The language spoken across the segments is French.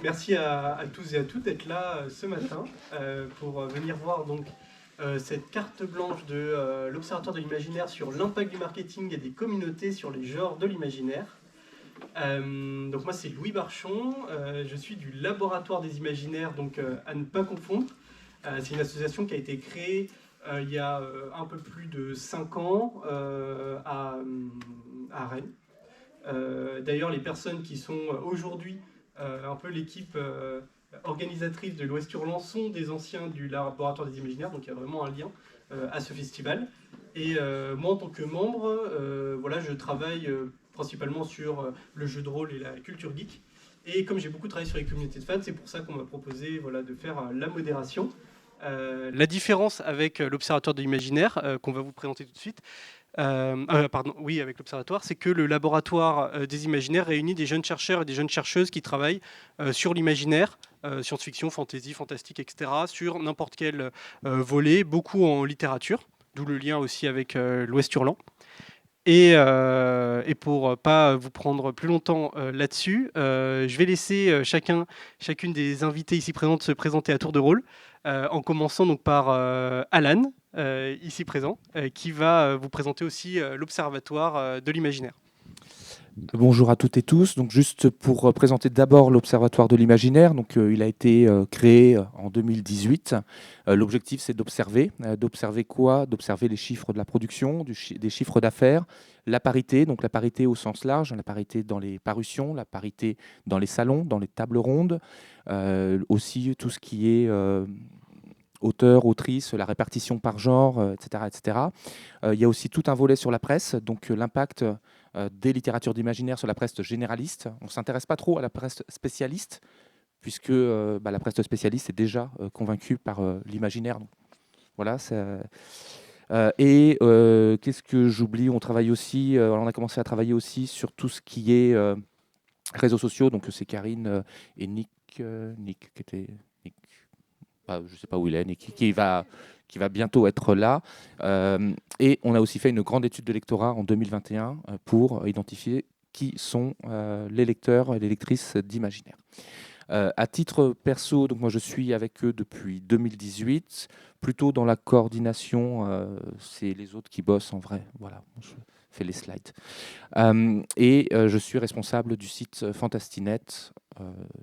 Merci à tous et à toutes d'être là ce matin pour venir voir donc cette carte blanche de l'Observatoire de l'imaginaire sur l'impact du marketing et des communautés sur les genres de l'imaginaire. Donc moi c'est Louis Barchon, je suis du Laboratoire des imaginaires, donc à ne pas confondre. C'est une association qui a été créée il y a un peu plus de 5 ans à Rennes. D'ailleurs, les personnes qui sont aujourd'hui un peu l'équipe organisatrice de l'Ouest Hurlant sont des anciens du Laboratoire des Imaginaires, donc il y a vraiment un lien à ce festival. Et moi, en tant que membre, voilà, je travaille principalement sur le jeu de rôle et la culture geek. Et comme j'ai beaucoup travaillé sur les communautés de fans, c'est pour ça qu'on m'a proposé voilà, de faire la modération. La différence avec l'Observatoire de l'imaginaire, qu'on va vous présenter tout de suite, pardon, oui, avec l'Observatoire, c'est que le laboratoire des imaginaires réunit des jeunes chercheurs et des jeunes chercheuses qui travaillent sur l'imaginaire, science-fiction, fantasy, fantastique, etc., sur n'importe quel volet, beaucoup en littérature, d'où le lien aussi avec l'Ouest Hurlant. Et pour pas vous prendre plus longtemps là-dessus, je vais laisser chacune des invités ici présentes se présenter à tour de rôle, en commençant donc par Alan, ici présent, qui va vous présenter aussi l'Observatoire de l'imaginaire. Bonjour à toutes et tous. Donc juste pour présenter d'abord l'Observatoire de l'imaginaire. Donc il a été créé en 2018. L'objectif c'est d'observer. D'observer quoi? D'observer les chiffres de la production, des chiffres d'affaires, la parité, donc la parité au sens large, la parité dans les parutions, la parité dans les salons, dans les tables rondes, aussi tout ce qui est auteur, autrice, la répartition par genre, etc. etc. Il y a aussi tout un volet sur la presse, donc l'impact des littératures d'imaginaire sur la presse généraliste. On ne s'intéresse pas trop à la presse spécialiste, puisque la presse spécialiste est déjà convaincue par l'imaginaire. Donc, voilà, qu'est-ce que j'oublie? On travaille aussi, on a commencé à travailler aussi sur tout ce qui est réseaux sociaux. Donc c'est Karine et Nick qui était Nick, je ne sais pas où il est, Nick, qui va bientôt être là. Et on a aussi fait une grande étude de lectorat en 2021 pour identifier qui sont les lecteurs et les lectrices d'imaginaire. À titre perso, donc moi je suis avec eux depuis 2018, plutôt dans la coordination, c'est les autres qui bossent en vrai. Voilà, je fais les slides. Je suis responsable du site Fantastinet,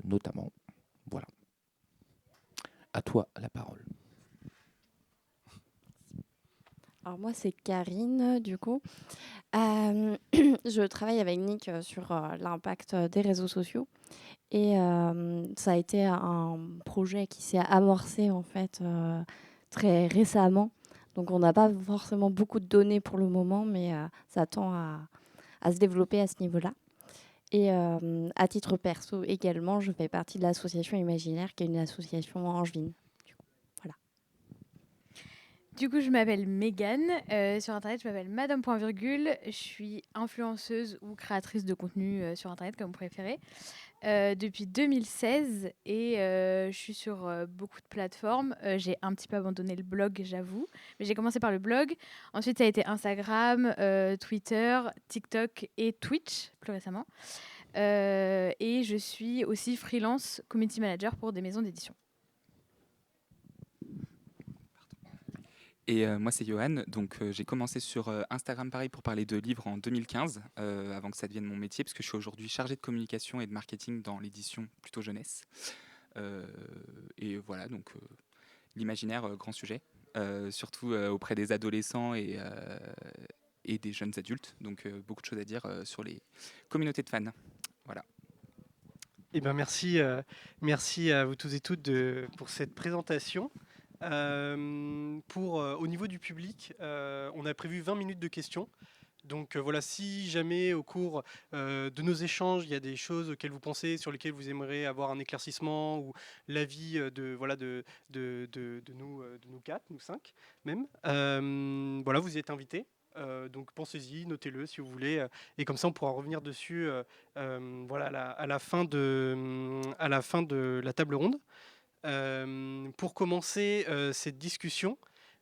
notamment. Voilà. À toi la parole. Alors moi, c'est Karine, du coup. Je travaille avec Nick sur l'impact des réseaux sociaux. Et ça a été un projet qui s'est amorcé, en fait, très récemment. Donc, on n'a pas forcément beaucoup de données pour le moment, mais ça tend à se développer à ce niveau-là. Et à titre perso également, je fais partie de l'association Imaginaire, qui est une association angevine. Voilà. Du coup, je m'appelle Mégane. Sur Internet, je m'appelle Madame.virgule. Je suis influenceuse ou créatrice de contenu sur Internet, comme vous préférez, depuis 2016. Et je suis sur beaucoup de plateformes. J'ai un petit peu abandonné le blog, j'avoue. Mais j'ai commencé par le blog. Ensuite, ça a été Instagram, Twitter, TikTok et Twitch, plus récemment. Et je suis aussi freelance community manager pour des maisons d'édition. Et moi, c'est Johan. Donc, j'ai commencé sur Instagram, pareil, pour parler de livres en 2015, avant que ça devienne mon métier, parce que je suis aujourd'hui chargé de communication et de marketing dans l'édition plutôt jeunesse. Et voilà, donc l'imaginaire, grand sujet, surtout auprès des adolescents et des jeunes adultes. Donc, beaucoup de choses à dire sur les communautés de fans. Voilà. Eh ben merci à vous tous et toutes pour cette présentation. Au niveau du public, on a prévu 20 minutes de questions. Donc voilà, si jamais au cours de nos échanges, il y a des choses auxquelles vous pensez, sur lesquelles vous aimeriez avoir un éclaircissement ou l'avis de nous quatre, nous cinq même, voilà, vous y êtes invités. Donc pensez-y, notez-le si vous voulez, et comme ça on pourra revenir dessus voilà, à la fin de la table ronde. Pour commencer cette discussion,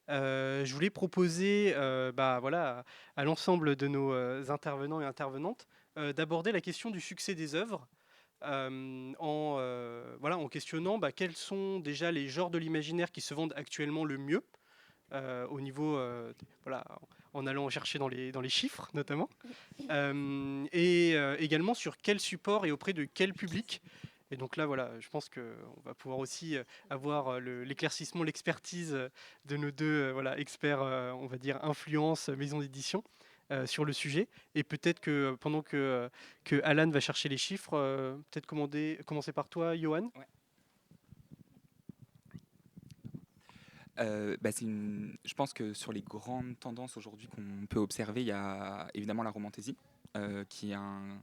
je voulais proposer voilà, à l'ensemble de nos intervenants et intervenantes d'aborder la question du succès des œuvres. en questionnant quels sont déjà les genres de l'imaginaire qui se vendent actuellement le mieux, au niveau, en allant chercher dans les chiffres notamment, et également sur quel support et auprès de quel public. Et donc là, je pense qu'on va pouvoir aussi avoir l'éclaircissement, l'expertise de nos deux experts, on va dire, influence, maison d'édition, sur le sujet. Et peut-être que pendant que Alan va chercher les chiffres, peut-être commencer par toi, Johan. Ouais. Je pense que sur les grandes tendances aujourd'hui qu'on peut observer, il y a évidemment la romantaisie, qui est un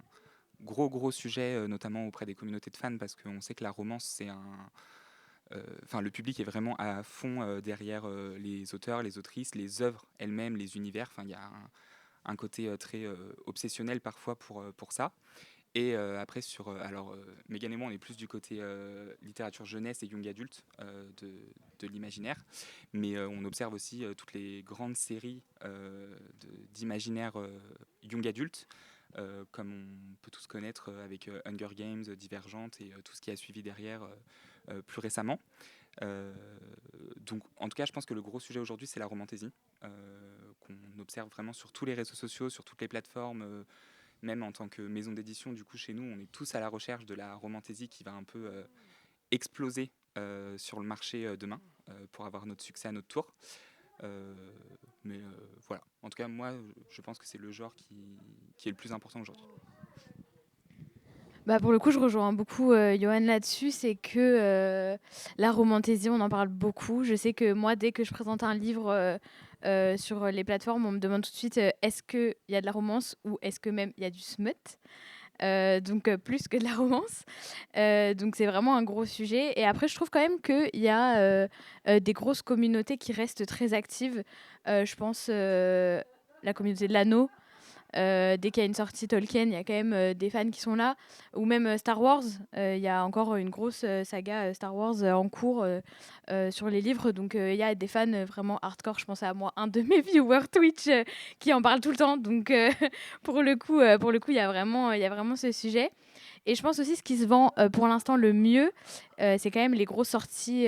gros sujet, notamment auprès des communautés de fans, parce qu'on sait que la romance, c'est le public est vraiment à fond derrière les auteurs, les autrices, les œuvres elles-mêmes, les univers. Il y a un côté très obsessionnel parfois pour ça. Et après, Megan et moi, on est plus du côté littérature jeunesse et young adulte de l'imaginaire. Mais on observe aussi toutes les grandes séries d'imaginaire young adulte, comme on peut tous connaître avec Hunger Games, Divergente et tout ce qui a suivi derrière plus récemment. Donc, en tout cas, je pense que le gros sujet aujourd'hui, c'est la romantaisie, qu'on observe vraiment sur tous les réseaux sociaux, sur toutes les plateformes. Même en tant que maison d'édition, du coup, chez nous, on est tous à la recherche de la romantaisie qui va un peu exploser sur le marché demain, pour avoir notre succès à notre tour. Voilà. En tout cas, moi, je pense que c'est le genre qui est le plus important aujourd'hui. Pour le coup, je rejoins beaucoup Johan là-dessus. C'est que la romantaisie, on en parle beaucoup. Je sais que moi, dès que je présente un livre sur les plateformes, on me demande tout de suite est-ce qu'il y a de la romance ou est-ce que même il y a du smut. Donc plus que de la romance. Donc c'est vraiment un gros sujet. Et après, je trouve quand même qu'il y a des grosses communautés qui restent très actives. Je pense la communauté de l'anneau. Dès qu'il y a une sortie Tolkien, il y a quand même des fans qui sont là. Ou même Star Wars, il y a encore une grosse saga Star Wars en cours sur les livres. Donc il y a des fans vraiment hardcore. Je pense à moi, un de mes viewers Twitch qui en parle tout le temps. Donc pour le coup, il y a vraiment ce sujet. Et je pense aussi ce qui se vend pour l'instant le mieux, c'est quand même les grosses sorties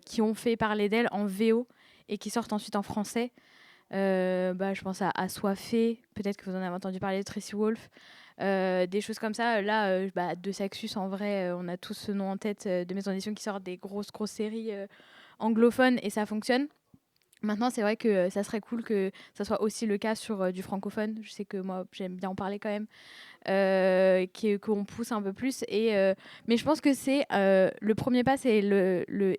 qui ont fait parler d'elles en VO et qui sortent ensuite en français. Je pense à Assoiffé, peut-être que vous en avez entendu parler, de Tracy Wolf, des choses comme ça. Là, de Saxus, en vrai, on a tous ce nom en tête de maisons d'édition qui sortent des grosses séries anglophones et ça fonctionne. Maintenant, c'est vrai que ça serait cool que ça soit aussi le cas sur du francophone. Je sais que moi, j'aime bien en parler quand même. Qu'on pousse un peu plus. Mais je pense que c'est le premier pas, c'est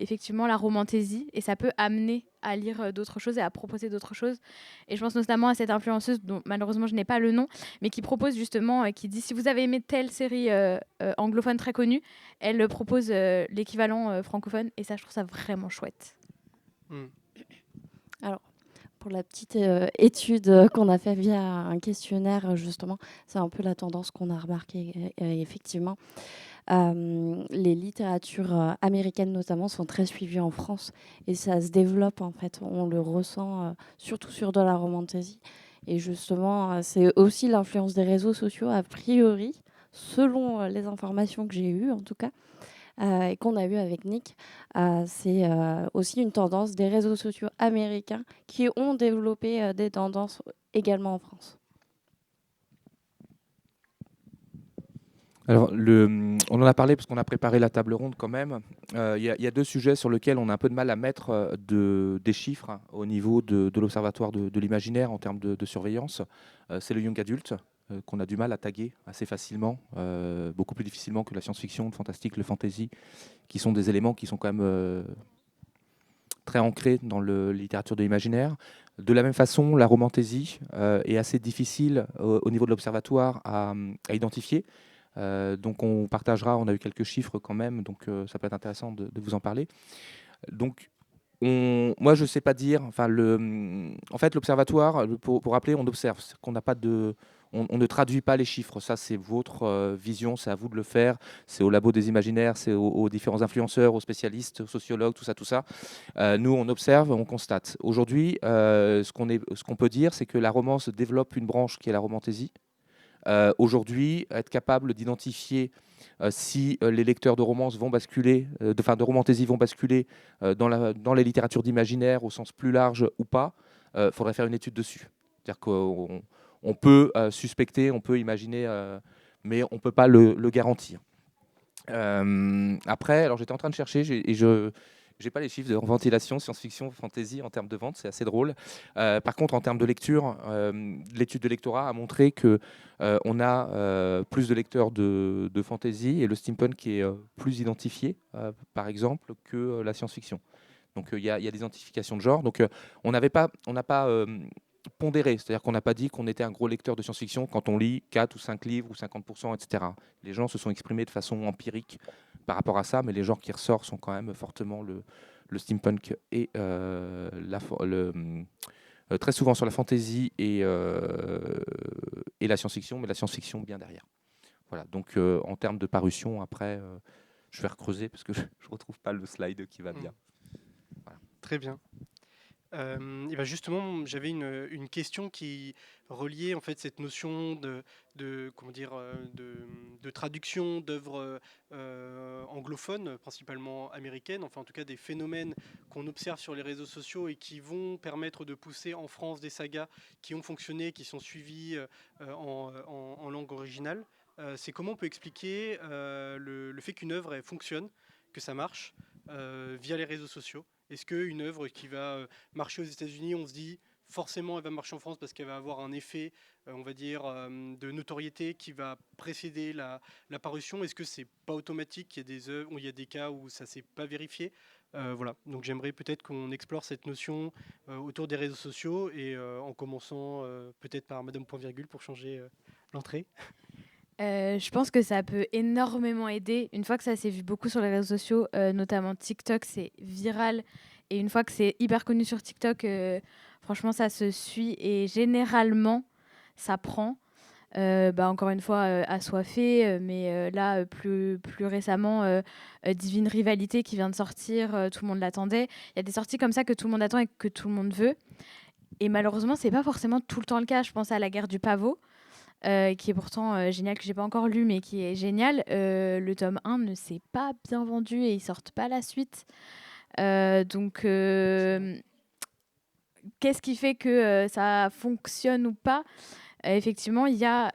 effectivement la romantaisie, et ça peut amener à lire d'autres choses et à proposer d'autres choses. Et je pense notamment à cette influenceuse dont malheureusement je n'ai pas le nom, mais qui propose justement, qui dit si vous avez aimé telle série anglophone très connue, elle propose l'équivalent francophone, et ça, je trouve ça vraiment chouette. Alors, pour la petite étude qu'on a fait via un questionnaire, justement, c'est un peu la tendance qu'on a remarqué, effectivement. Les littératures américaines, notamment, sont très suivies en France, et ça se développe, en fait. On le ressent surtout sur de la romantaisie. Et justement, c'est aussi l'influence des réseaux sociaux, a priori, selon les informations que j'ai eues, en tout cas, et qu'on a eu avec Nick. C'est aussi une tendance des réseaux sociaux américains qui ont développé des tendances également en France. Alors, on en a parlé parce qu'on a préparé la table ronde quand même. Il y a deux sujets sur lesquels on a un peu de mal à mettre des chiffres au niveau de l'Observatoire de l'imaginaire en termes de surveillance. C'est le young adulte, qu'on a du mal à taguer assez facilement, beaucoup plus difficilement que la science-fiction, le fantastique, le fantasy, qui sont des éléments qui sont quand même très ancrés dans la littérature de l'imaginaire. De la même façon, la romantaisie est assez difficile au niveau de l'Observatoire à identifier. Donc on partagera, on a eu quelques chiffres quand même, donc ça peut être intéressant de vous en parler. Donc moi je ne sais pas dire, en fait l'observatoire, pour rappeler, on observe, qu'on n'a pas on ne traduit pas les chiffres, ça c'est votre vision, c'est à vous de le faire, c'est au labo des imaginaires, c'est aux différents influenceurs, aux spécialistes, aux sociologues, tout ça. Nous on observe, on constate. Aujourd'hui, ce qu'on peut dire, c'est que la romance développe une branche qui est la romantaisie. Aujourd'hui, être capable d'identifier si les lecteurs de romances vont basculer, de romantaisie vont basculer dans les littératures d'imaginaire au sens plus large ou pas. Faudrait faire une étude dessus. C'est-à-dire qu'on peut suspecter, on peut imaginer, mais on ne peut pas le garantir. Après, alors j'étais en train de chercher, et je n'ai pas les chiffres de ventilation, science-fiction, fantasy en termes de vente, c'est assez drôle. Par contre, en termes de lecture, l'étude de lectorat a montré que on a plus de lecteurs de fantasy et le steampunk qui est plus identifié, par exemple, que la science-fiction. Donc il y a des identifications de genre. Donc on n'a pas pondéré, c'est-à-dire qu'on n'a pas dit qu'on était un gros lecteur de science-fiction quand on lit 4 ou 5 livres ou 50%, etc. Les gens se sont exprimés de façon empirique par rapport à ça, mais les genres qui ressortent sont quand même fortement le steampunk et très souvent sur la fantasy et la science-fiction, mais la science-fiction bien derrière. Voilà, donc en termes de parution, après, je vais recreuser parce que je ne retrouve pas le slide qui va bien. Voilà. Très bien. Et ben justement, j'avais une question qui reliait en fait cette notion de traduction d'œuvres anglophones, principalement américaines, enfin en tout cas des phénomènes qu'on observe sur les réseaux sociaux et qui vont permettre de pousser en France des sagas qui ont fonctionné, qui sont suivies en langue originale. C'est comment on peut expliquer le fait qu'une œuvre elle fonctionne, que ça marche via les réseaux sociaux. Est-ce qu'une œuvre qui va marcher aux États-Unis, on se dit forcément elle va marcher en France parce qu'elle va avoir un effet, on va dire, de notoriété qui va précéder la parution? Est-ce que c'est pas automatique? Il y a des œuvres, il y a des cas où ça s'est pas vérifié. Voilà. Donc j'aimerais peut-être qu'on explore cette notion autour des réseaux sociaux et en commençant peut-être par Madame Point Virgule pour changer l'entrée. Je pense que ça peut énormément aider. Une fois que ça s'est vu beaucoup sur les réseaux sociaux, notamment TikTok, c'est viral. Et une fois que c'est hyper connu sur TikTok, franchement, ça se suit. Et généralement, ça prend. Encore une fois, assoiffé. Mais là, plus récemment, Divine Rivalité qui vient de sortir, tout le monde l'attendait. Il y a des sorties comme ça que tout le monde attend et que tout le monde veut. Et malheureusement, c'est pas forcément tout le temps le cas. Je pense à La Guerre du Pavot. Qui est pourtant génial, que j'ai pas encore lu, mais qui est génial. Le tome 1 ne s'est pas bien vendu et ils sortent pas la suite. Donc, qu'est-ce qui fait que ça fonctionne ou pas? Effectivement, il y a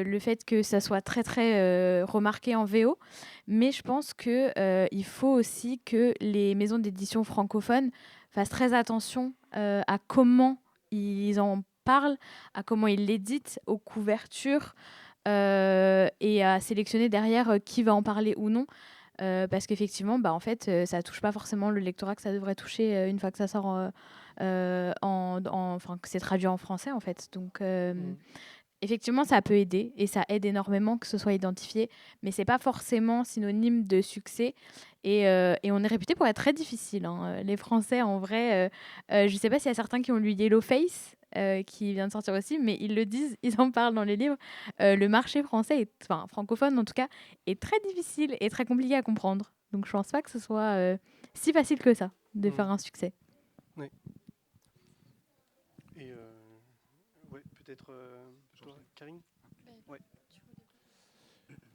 le fait que ça soit très, très remarqué en VO, mais je pense qu'il faut aussi que les maisons d'édition francophones fassent très attention à comment ils en parlent, à comment ils l'éditent, aux couvertures et à sélectionner derrière qui va en parler ou non. Parce qu'effectivement, en fait, ça touche pas forcément le lectorat que ça devrait toucher une fois que ça sort, que c'est traduit en français, en fait. Donc, effectivement, ça peut aider et ça aide énormément que ce soit identifié, mais c'est pas forcément synonyme de succès. Et on est réputé pour être très difficile, hein. Les Français, en vrai, je sais pas s'il y a certains qui ont lu Yellowface, qui vient de sortir aussi, mais ils le disent, ils en parlent dans les livres. Le marché français, francophone en tout cas, est très difficile et très compliqué à comprendre. Donc je pense pas que ce soit si facile que ça de faire un succès. Oui. Et ouais, peut-être Karine. Ouais.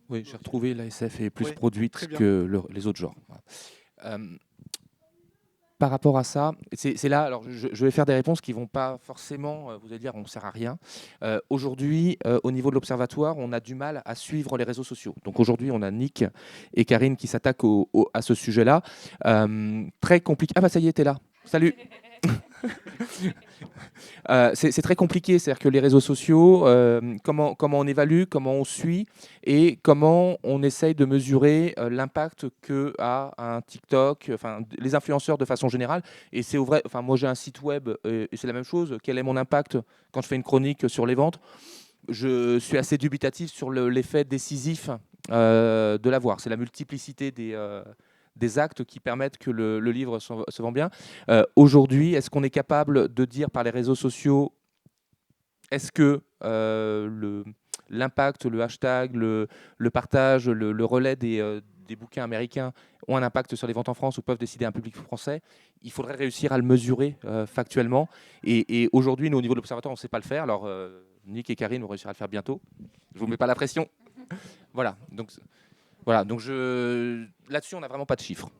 Oui, j'ai retrouvé l'ASF est plus Ouais, produite très bien. que les autres genres. Voilà. Par rapport à ça, c'est là, alors je vais faire des réponses qui ne vont pas forcément, vous allez dire, on ne sert à rien. Aujourd'hui, au niveau de l'Observatoire, on a du mal à suivre les réseaux sociaux. Donc aujourd'hui, on a Nick et Karine qui s'attaquent à ce sujet-là. Très compliqué. Ah bah ça y est, t'es là. Salut. C'est très compliqué, c'est-à-dire que les réseaux sociaux, comment on évalue, comment on suit et comment on essaye de mesurer l'impact que a un TikTok, enfin les influenceurs de façon générale. Et c'est au vrai, enfin moi j'ai un site web et c'est la même chose. Quel est mon impact quand je fais une chronique sur les ventes? Je suis assez dubitatif sur l'effet décisif de l'avoir. C'est la multiplicité des actes qui permettent que le livre se vend bien. Aujourd'hui, est-ce qu'on est capable de dire par les réseaux sociaux, est-ce que l'impact, le hashtag, le partage, le relais des bouquins américains ont un impact sur les ventes en France ou peuvent décider un public français? Il faudrait réussir à le mesurer factuellement. Et aujourd'hui, nous, au niveau de l'Observatoire, on ne sait pas le faire. Alors, Nick et Karine vont réussir à le faire bientôt. Je ne vous mets pas la pression. Voilà. Donc, Voilà, donc là-dessus, on n'a vraiment pas de chiffres.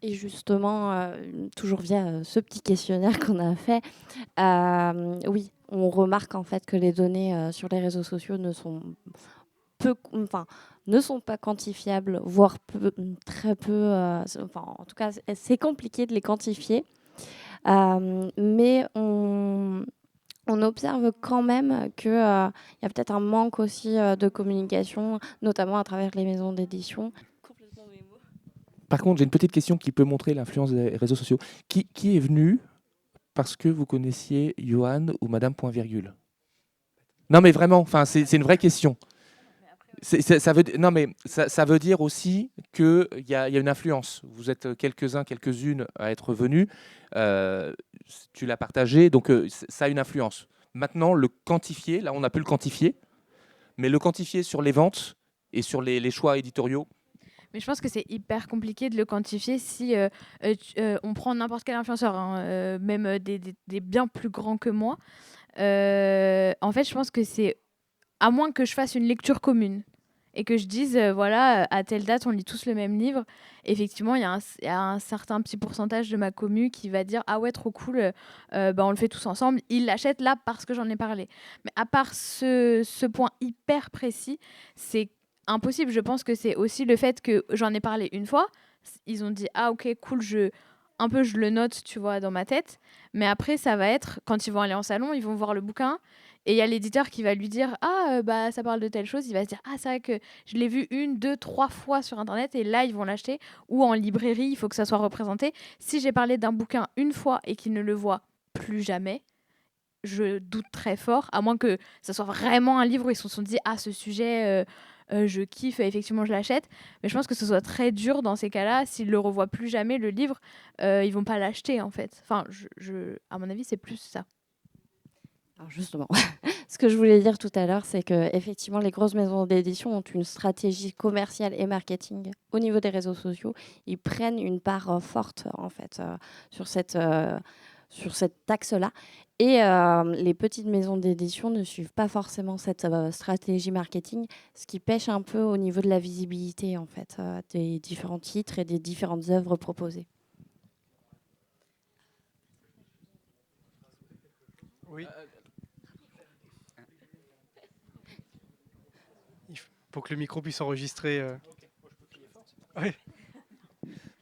Et justement, toujours via ce petit questionnaire qu'on a fait, oui, on remarque en fait que les données sur les réseaux sociaux ne sont pas quantifiables, voire très peu. En tout cas, c'est compliqué de les quantifier. Mais on observe quand même qu'il y a peut-être un manque aussi de communication, notamment à travers les maisons d'édition. Par contre, j'ai une petite question qui peut montrer l'influence des réseaux sociaux. Qui est venu parce que vous connaissiez Johan ou Madame Point Virgule? Non, mais vraiment, c'est une vraie question. Ça veut dire aussi qu'il y a une influence. Vous êtes quelques-uns, quelques-unes à être venus. Tu l'as partagé, donc ça a une influence. Maintenant, le quantifier, là, on a pu le quantifier, mais le quantifier sur les ventes et sur les choix éditoriaux. Mais je pense que c'est hyper compliqué de le quantifier si on prend n'importe quel influenceur, hein, même des bien plus grands que moi. En fait, je pense que c'est, à moins que je fasse une lecture commune et que je dise, voilà, à telle date, on lit tous le même livre, effectivement, il y a un certain petit pourcentage de ma commu qui va dire, ah ouais, trop cool, on le fait tous ensemble, il l'achète là parce que j'en ai parlé. Mais à part ce point hyper précis, c'est impossible. Je pense que c'est aussi le fait que j'en ai parlé une fois, ils ont dit, ah ok, cool, je le note, tu vois, dans ma tête. Mais après, ça va être, quand ils vont aller en salon, ils vont voir le bouquin. Et il y a l'éditeur qui va lui dire, ah, bah, ça parle de telle chose. Il va se dire, ah, c'est vrai que je l'ai vu 1, 2, 3 fois sur Internet. Et là, ils vont l'acheter. Ou en librairie, il faut que ça soit représenté. Si j'ai parlé d'un bouquin une fois et qu'ils ne le voient plus jamais, je doute très fort, à moins que ça soit vraiment un livre où ils se sont dit, ah, ce sujet, je kiffe, effectivement, je l'achète. Mais je pense que ce soit très dur dans ces cas-là. S'ils ne le revoient plus jamais, le livre, ils vont pas l'acheter, en fait. Enfin, à mon avis, c'est plus ça. Alors justement, ce que je voulais dire tout à l'heure, c'est que effectivement, les grosses maisons d'édition ont une stratégie commerciale et marketing au niveau des réseaux sociaux. Ils prennent une part forte en fait sur cette axe-là. Et les petites maisons d'édition ne suivent pas forcément cette stratégie marketing, ce qui pêche un peu au niveau de la visibilité en fait des différents titres et des différentes œuvres proposées. Oui. Pour que le micro puisse enregistrer. Ouais.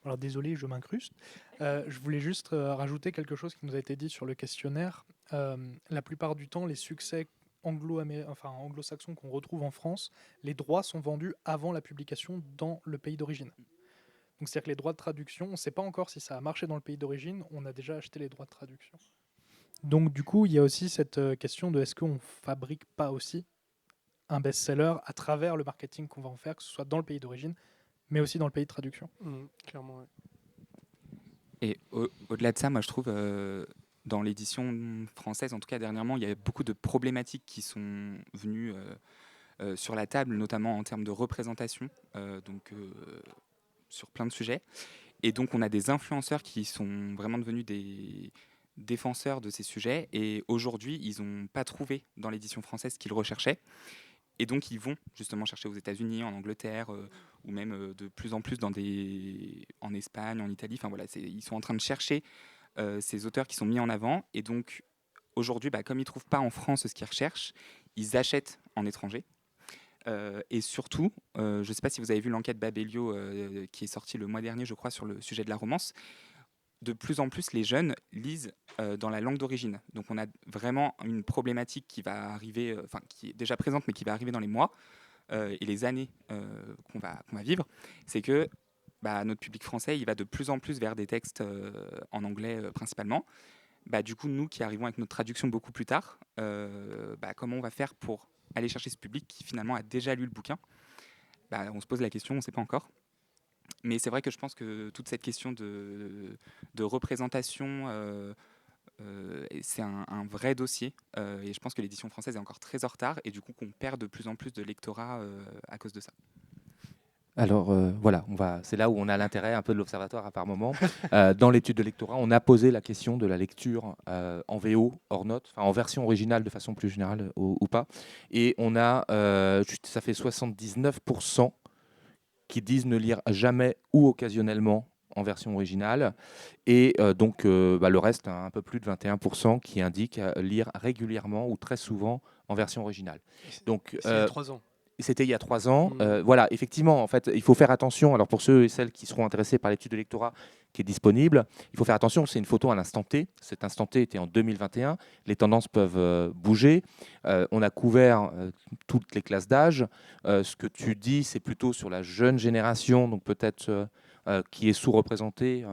Alors désolé, je m'incruste. Je voulais juste rajouter quelque chose qui nous a été dit sur le questionnaire. La plupart du temps, les succès anglo-saxons qu'on retrouve en France, les droits sont vendus avant la publication dans le pays d'origine. Donc c'est-à-dire que les droits de traduction, on ne sait pas encore si ça a marché dans le pays d'origine, on a déjà acheté les droits de traduction. Donc du coup, il y a aussi cette question de est-ce qu'on ne fabrique pas aussi un best-seller à travers le marketing qu'on va en faire, que ce soit dans le pays d'origine, mais aussi dans le pays de traduction. Clairement, ouais. Et au-delà de ça, moi je trouve, dans l'édition française, en tout cas dernièrement, il y a beaucoup de problématiques qui sont venues sur la table, notamment en termes de représentation, sur plein de sujets. Et donc on a des influenceurs qui sont vraiment devenus des défenseurs de ces sujets. Et aujourd'hui, ils n'ont pas trouvé dans l'édition française ce qu'ils recherchaient. Et donc, ils vont justement chercher aux États-Unis, en Angleterre, ou même de plus en plus en Espagne, en Italie. Enfin voilà, ils sont en train de chercher ces auteurs qui sont mis en avant. Et donc, aujourd'hui, comme ils ne trouvent pas en France ce qu'ils recherchent, ils achètent en étranger. Et surtout, je ne sais pas si vous avez vu l'enquête Babelio qui est sortie le mois dernier, je crois, sur le sujet de la romance. De plus en plus, les jeunes lisent dans la langue d'origine. Donc, on a vraiment une problématique qui va arriver, qui est déjà présente, mais qui va arriver dans les mois et les années qu'on va vivre. C'est que notre public français, il va de plus en plus vers des textes en anglais principalement. Du coup, nous qui arrivons avec notre traduction beaucoup plus tard, comment on va faire pour aller chercher ce public qui finalement a déjà lu le bouquin? On se pose la question, on ne sait pas encore. Mais c'est vrai que je pense que toute cette question de représentation, c'est un vrai dossier. Et je pense que l'édition française est encore très en retard et du coup qu'on perd de plus en plus de lectorat à cause de ça. Alors voilà, c'est là où on a l'intérêt un peu de l'observatoire par moment. Dans l'étude de lectorat, on a posé la question de la lecture en VO, hors note, en version originale de façon plus générale ou pas. Et on a, ça fait 79% qui disent ne lire jamais ou occasionnellement en version originale. Et donc le reste, un peu plus de 21%, qui indiquent lire régulièrement ou très souvent en version originale. Donc, C'est il y a 3 ans. c'était il y a 3 ans. Voilà, effectivement, en fait, il faut faire attention. Alors, pour ceux et celles qui seront intéressés par l'étude de lectorat qui est disponible, il faut faire attention. C'est une photo à l'instant T. Cet instant T était en 2021. Les tendances peuvent bouger. On a couvert toutes les classes d'âge. Ce que tu dis, c'est plutôt sur la jeune génération, donc peut-être qui est sous-représentée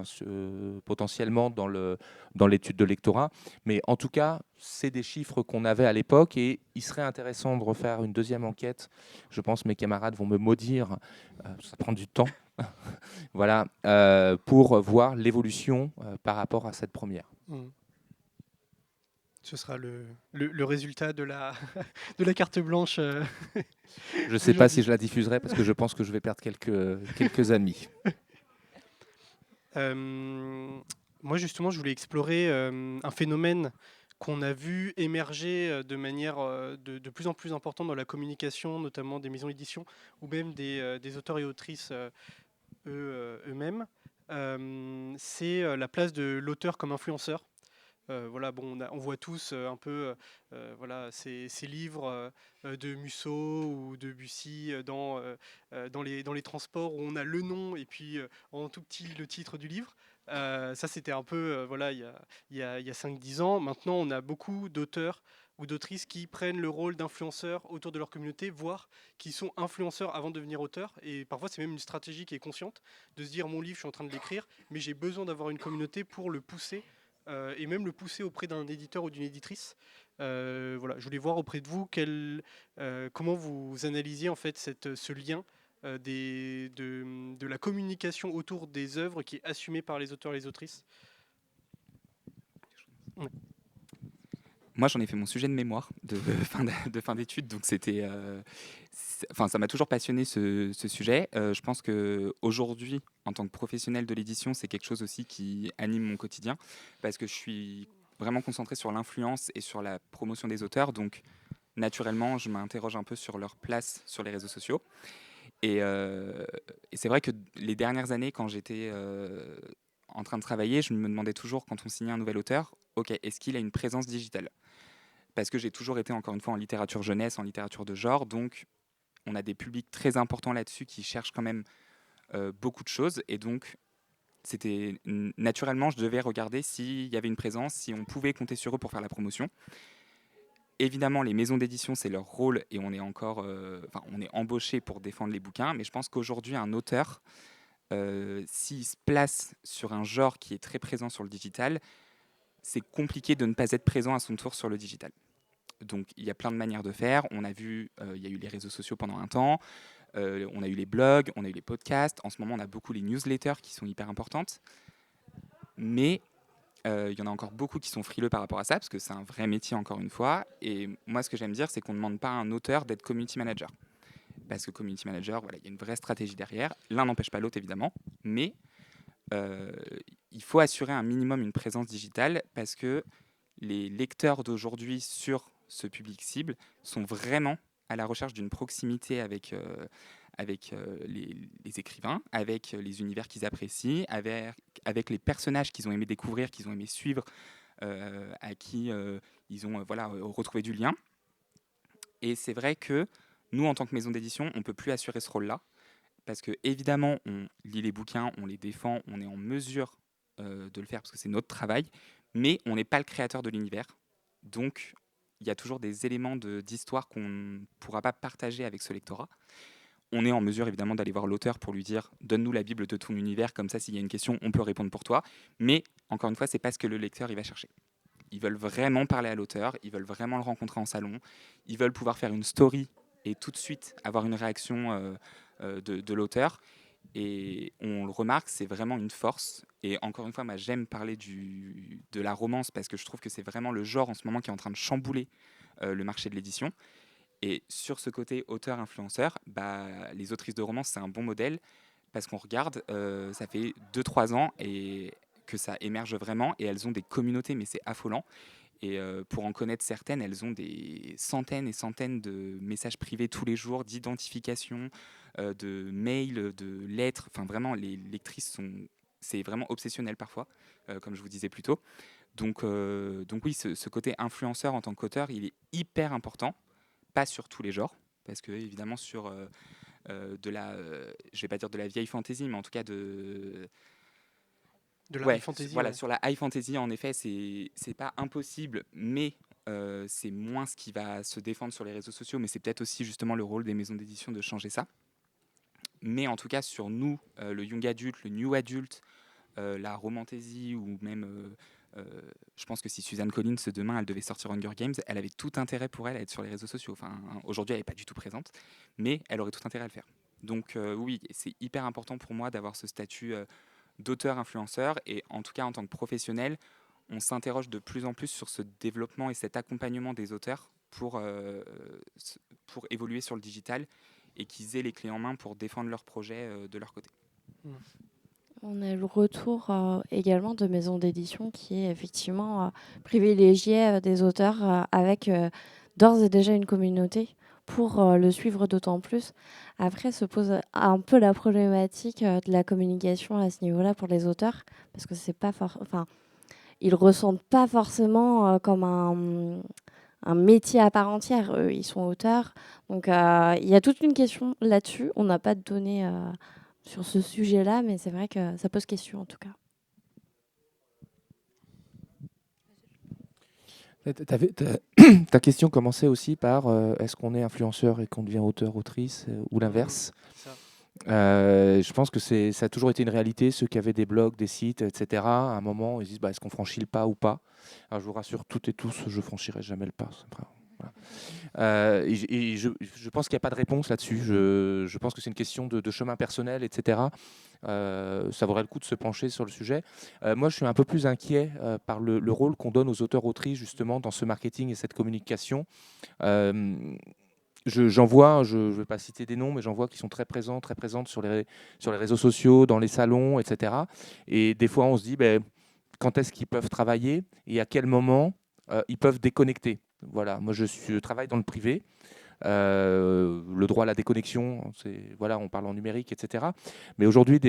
potentiellement dans l'étude de lectorat. Mais en tout cas, c'est des chiffres qu'on avait à l'époque et il serait intéressant de refaire une deuxième enquête. Je pense que mes camarades vont me maudire, ça prend du temps, voilà, pour voir l'évolution par rapport à cette première. Ce sera le résultat de la, de la carte blanche. Je ne sais pas si je la diffuserai parce que je pense que je vais perdre quelques amis. Moi, justement, je voulais explorer un phénomène qu'on a vu émerger de manière de plus en plus importante dans la communication, notamment des maisons d'édition ou même des auteurs et autrices eux-mêmes. C'est la place de l'auteur comme influenceur. Voilà, bon, on voit tous un peu voilà, ces livres de Musso ou de Bussy dans les transports où on a le nom et puis en tout petit le titre du livre. Ça, c'était un peu voilà, il y a 5-10 ans. Maintenant, on a beaucoup d'auteurs ou d'autrices qui prennent le rôle d'influenceurs autour de leur communauté, voire qui sont influenceurs avant de devenir auteurs. Et parfois, c'est même une stratégie qui est consciente de se dire mon livre, je suis en train de l'écrire, mais j'ai besoin d'avoir une communauté pour le pousser et même le pousser auprès d'un éditeur ou d'une éditrice. Voilà, je voulais voir auprès de vous comment vous analysiez en fait ce lien de la communication autour des œuvres qui est assumée par les auteurs et les autrices. Ouais. Moi, j'en ai fait mon sujet de mémoire de fin d'études, donc ça m'a toujours passionné ce sujet. Je pense qu'aujourd'hui, en tant que professionnel de l'édition, c'est quelque chose aussi qui anime mon quotidien, parce que je suis vraiment concentré sur l'influence et sur la promotion des auteurs, donc naturellement, je m'interroge un peu sur leur place sur les réseaux sociaux. Et c'est vrai que les dernières années, quand j'étais en train de travailler, je me demandais toujours, quand on signait un nouvel auteur, ok, est-ce qu'il a une présence digitale ? Parce que j'ai toujours été, encore une fois, en littérature jeunesse, en littérature de genre, donc on a des publics très importants là-dessus qui cherchent quand même beaucoup de choses, et donc naturellement, je devais regarder s'il y avait une présence, si on pouvait compter sur eux pour faire la promotion. Évidemment, les maisons d'édition, c'est leur rôle, et on est embauché pour défendre les bouquins, mais je pense qu'aujourd'hui, un auteur, s'il se place sur un genre qui est très présent sur le digital, c'est compliqué de ne pas être présent à son tour sur le digital. Donc, il y a plein de manières de faire. On a vu, il y a eu les réseaux sociaux pendant un temps, on a eu les blogs, on a eu les podcasts. En ce moment, on a beaucoup les newsletters qui sont hyper importantes. Mais il y en a encore beaucoup qui sont frileux par rapport à ça, parce que c'est un vrai métier, encore une fois. Et moi, ce que j'aime dire, c'est qu'on ne demande pas à un auteur d'être community manager. Parce que community manager, voilà, il y a une vraie stratégie derrière. L'un n'empêche pas l'autre, évidemment. Mais il faut assurer un minimum une présence digitale, parce que les lecteurs d'aujourd'hui sur ce public cible sont vraiment à la recherche d'une proximité avec les écrivains, avec les univers qu'ils apprécient, avec les personnages qu'ils ont aimé découvrir, qu'ils ont aimé suivre, à qui ils ont retrouvé du lien. Et c'est vrai que nous, en tant que maison d'édition, on ne peut plus assurer ce rôle-là, parce que évidemment, on lit les bouquins, on les défend, on est en mesure de le faire parce que c'est notre travail, mais on n'est pas le créateur de l'univers. Donc, il y a toujours des éléments d'histoire qu'on ne pourra pas partager avec ce lectorat. On est en mesure, évidemment, d'aller voir l'auteur pour lui dire « Donne-nous la Bible de ton univers, comme ça, s'il y a une question, on peut répondre pour toi. » Mais, encore une fois, ce n'est pas ce que le lecteur il va chercher. Ils veulent vraiment parler à l'auteur, ils veulent vraiment le rencontrer en salon, ils veulent pouvoir faire une story et tout de suite avoir une réaction de l'auteur. Et on le remarque, c'est vraiment une force. Et encore une fois, moi, j'aime parler de la romance, parce que je trouve que c'est vraiment le genre en ce moment qui est en train de chambouler le marché de l'édition. Et sur ce côté auteur-influenceur, les autrices de romans, c'est un bon modèle parce qu'on regarde, ça fait 2-3 ans et que ça émerge vraiment et elles ont des communautés, mais c'est affolant. Et pour en connaître certaines, elles ont des centaines et centaines de messages privés tous les jours, d'identification, de mails, de lettres. Enfin, vraiment, les lectrices c'est vraiment obsessionnel parfois, comme je vous disais plus tôt. Donc oui, ce côté influenceur en tant qu'auteur, il est hyper important, pas sur tous les genres, parce que évidemment sur je vais pas dire de la vieille fantasy, mais en tout cas De la ouais, high fantasy. voilà, Ouais. sur la high fantasy, en effet, c'est pas impossible, mais c'est moins ce qui va se défendre sur les réseaux sociaux, mais c'est peut-être aussi justement le rôle des maisons d'édition de changer ça. Mais en tout cas, sur nous, le young adult, le new adult, la romantasy ou même, je pense que si Suzanne Collins, demain, elle devait sortir Hunger Games, elle avait tout intérêt pour elle à être sur les réseaux sociaux. Enfin, aujourd'hui, elle n'est pas du tout présente, mais elle aurait tout intérêt à le faire. Donc oui, c'est hyper important pour moi d'avoir ce statut d'auteur-influenceur. Et en tout cas, en tant que professionnel, on s'interroge de plus en plus sur ce développement et cet accompagnement des auteurs pour évoluer sur le digital et qu'ils aient les clés en main pour défendre leurs projets de leur côté. On a le retour également de maisons d'édition qui est effectivement privilégiée des auteurs avec d'ores et déjà une communauté pour le suivre d'autant plus. Après, se pose un peu la problématique de la communication à ce niveau-là pour les auteurs, parce que c'est pas ils ressentent pas forcément comme un métier à part entière. Eux, ils sont auteurs. Donc, il y a toute une question là-dessus. On n'a pas de données sur ce sujet-là, mais c'est vrai que ça pose question en tout cas. Ta question commençait aussi par est-ce qu'on est influenceur et qu'on devient auteur, autrice ou l'inverse. Je pense que ça a toujours été une réalité. Ceux qui avaient des blogs, des sites, etc., à un moment, ils disent est-ce qu'on franchit le pas ou pas. Alors, je vous rassure toutes et tous, je franchirai jamais le pas. Voilà. Et je pense qu'il n'y a pas de réponse là-dessus. Je pense que c'est une question de chemin personnel, etc. Ça vaudrait le coup de se pencher sur le sujet. Moi, je suis un peu plus inquiet par le rôle qu'on donne aux auteurs-autrices, justement, dans ce marketing et cette communication. J'en vois, je ne vais pas citer des noms, mais j'en vois qui sont très présentes sur les réseaux sociaux, dans les salons, etc. Et des fois, on se dit, quand est-ce qu'ils peuvent travailler et à quel moment ils peuvent déconnecter. Voilà, moi, je travaille dans le privé. Le droit à la déconnexion, on parle en numérique, etc. Mais aujourd'hui,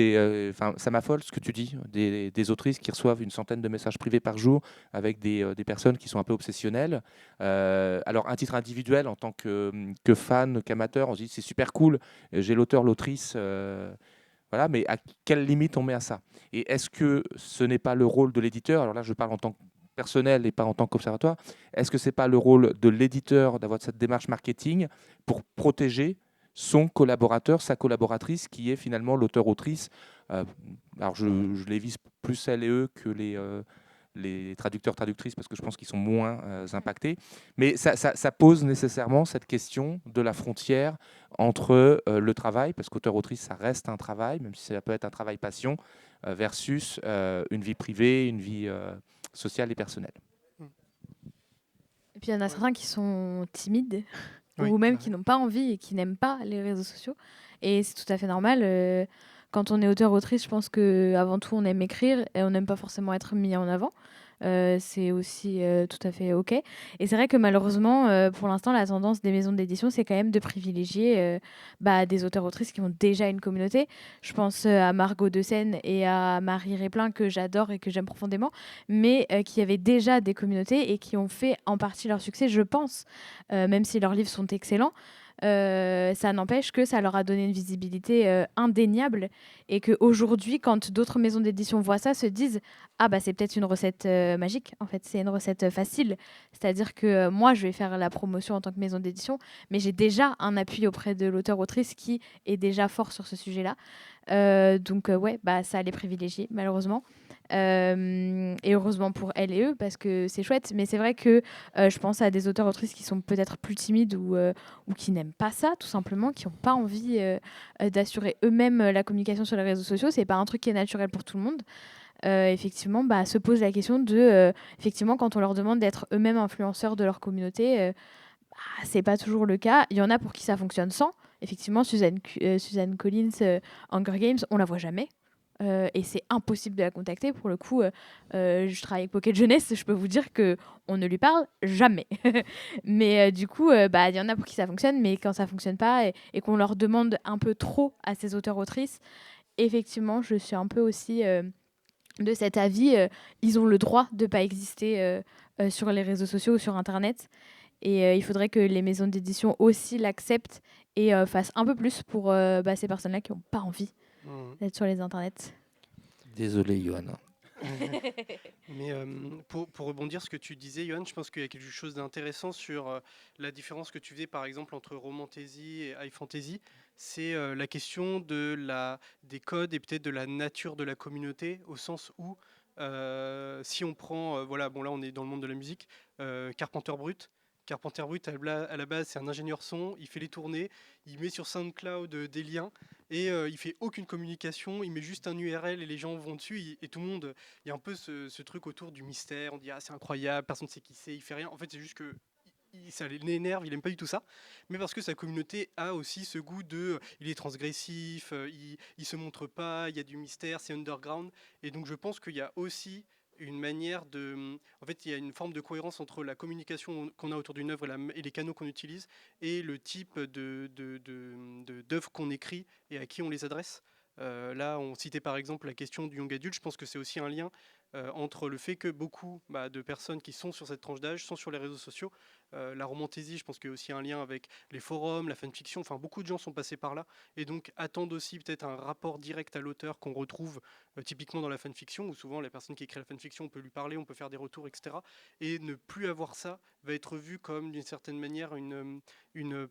ça m'affole ce que tu dis, des autrices qui reçoivent une centaine de messages privés par jour avec des personnes qui sont un peu obsessionnelles. Alors, à titre individuel, en tant que fan, qu'amateur, on se dit c'est super cool, j'ai l'auteur, l'autrice, voilà, mais à quelle limite on met à ça? Et est-ce que ce n'est pas le rôle de l'éditeur? Alors là, je parle en tant que personnel et pas en tant qu'observatoire, est-ce que ce n'est pas le rôle de l'éditeur d'avoir cette démarche marketing pour protéger son collaborateur, sa collaboratrice, qui est finalement l'auteur-autrice? Alors je les vise plus elle et eux que les traducteurs-traductrices, parce que je pense qu'ils sont moins impactés. Mais ça pose nécessairement cette question de la frontière entre le travail, parce qu'auteur-autrice, ça reste un travail, même si ça peut être un travail passion, versus une vie privée, une vie sociale et personnelle. Et puis il y en a certains qui sont timides ou même qui n'ont pas envie et qui n'aiment pas les réseaux sociaux. Et c'est tout à fait normal. Quand on est auteur-autrice, je pense qu'avant tout, on aime écrire et on n'aime pas forcément être mis en avant. C'est aussi tout à fait OK. Et c'est vrai que malheureusement, pour l'instant, la tendance des maisons d'édition, c'est quand même de privilégier des auteurs-autrices qui ont déjà une communauté. Je pense à Margot de Seine et à Marie Réplin, que j'adore et que j'aime profondément, mais qui avaient déjà des communautés et qui ont fait en partie leur succès, je pense, même si leurs livres sont excellents. Ça n'empêche que ça leur a donné une visibilité indéniable et qu'aujourd'hui, quand d'autres maisons d'édition voient ça, se disent « Ah, c'est peut-être une recette magique. En fait, c'est une recette facile. C'est-à-dire que moi, je vais faire la promotion en tant que maison d'édition, mais j'ai déjà un appui auprès de l'auteur-autrice qui est déjà fort sur ce sujet-là. » Donc, ça les privilégie, malheureusement. Et heureusement pour elles et eux, parce que c'est chouette. Mais c'est vrai que je pense à des auteurs-autrices qui sont peut-être plus timides ou qui n'aiment pas ça, tout simplement, qui n'ont pas envie d'assurer eux-mêmes la communication sur les réseaux sociaux. C'est pas un truc qui est naturel pour tout le monde. Effectivement, se pose la question de, effectivement, quand on leur demande d'être eux-mêmes influenceurs de leur communauté, c'est pas toujours le cas. Il y en a pour qui ça fonctionne sans. Effectivement, Suzanne Collins, Hunger Games, on la voit jamais. Et c'est impossible de la contacter. Pour le coup, je travaille avec Pocket Jeunesse, je peux vous dire qu'on ne lui parle jamais. Mais du coup, il y en a pour qui ça fonctionne, mais quand ça fonctionne pas et qu'on leur demande un peu trop à ces auteurs-autrices, effectivement, je suis un peu aussi de cet avis. Ils ont le droit de ne pas exister sur les réseaux sociaux ou sur Internet. Et il faudrait que les maisons d'édition aussi l'acceptent et fassent un peu plus pour ces personnes-là qui n'ont pas envie d'être sur les internets. Désolé, Johan. Mais pour rebondir ce que tu disais, Johan, je pense qu'il y a quelque chose d'intéressant sur la différence que tu faisais par exemple entre romantasy et high fantasy. C'est la question des codes et peut-être de la nature de la communauté, au sens où si on prend, là on est dans le monde de la musique, Carpenter Brut. Carpenter Brut, à la base, c'est un ingénieur son, il fait les tournées, il met sur SoundCloud des liens et il fait aucune communication, il met juste un URL et les gens vont dessus et tout le monde, il y a un peu ce truc autour du mystère, on dit c'est incroyable, personne ne sait qui c'est, il fait rien. En fait, c'est juste que ça l'énerve, il aime pas du tout ça, mais parce que sa communauté a aussi ce goût il est transgressif, il se montre pas, il y a du mystère, c'est underground, et donc je pense qu'il y a aussi une manière en fait, il y a une forme de cohérence entre la communication qu'on a autour d'une œuvre et les canaux qu'on utilise et le type d'œuvres qu'on écrit et à qui on les adresse. Là, on citait par exemple la question du young adult. Je pense que c'est aussi un lien entre le fait que beaucoup de personnes qui sont sur cette tranche d'âge sont sur les réseaux sociaux. La romantasy, je pense qu'il y a aussi un lien avec les forums, la fanfiction. Enfin, beaucoup de gens sont passés par là et donc attendent aussi peut-être un rapport direct à l'auteur qu'on retrouve typiquement dans la fanfiction, où souvent la personne qui écrit la fanfiction, on peut lui parler, on peut faire des retours, etc. Et ne plus avoir ça va être vu comme d'une certaine manière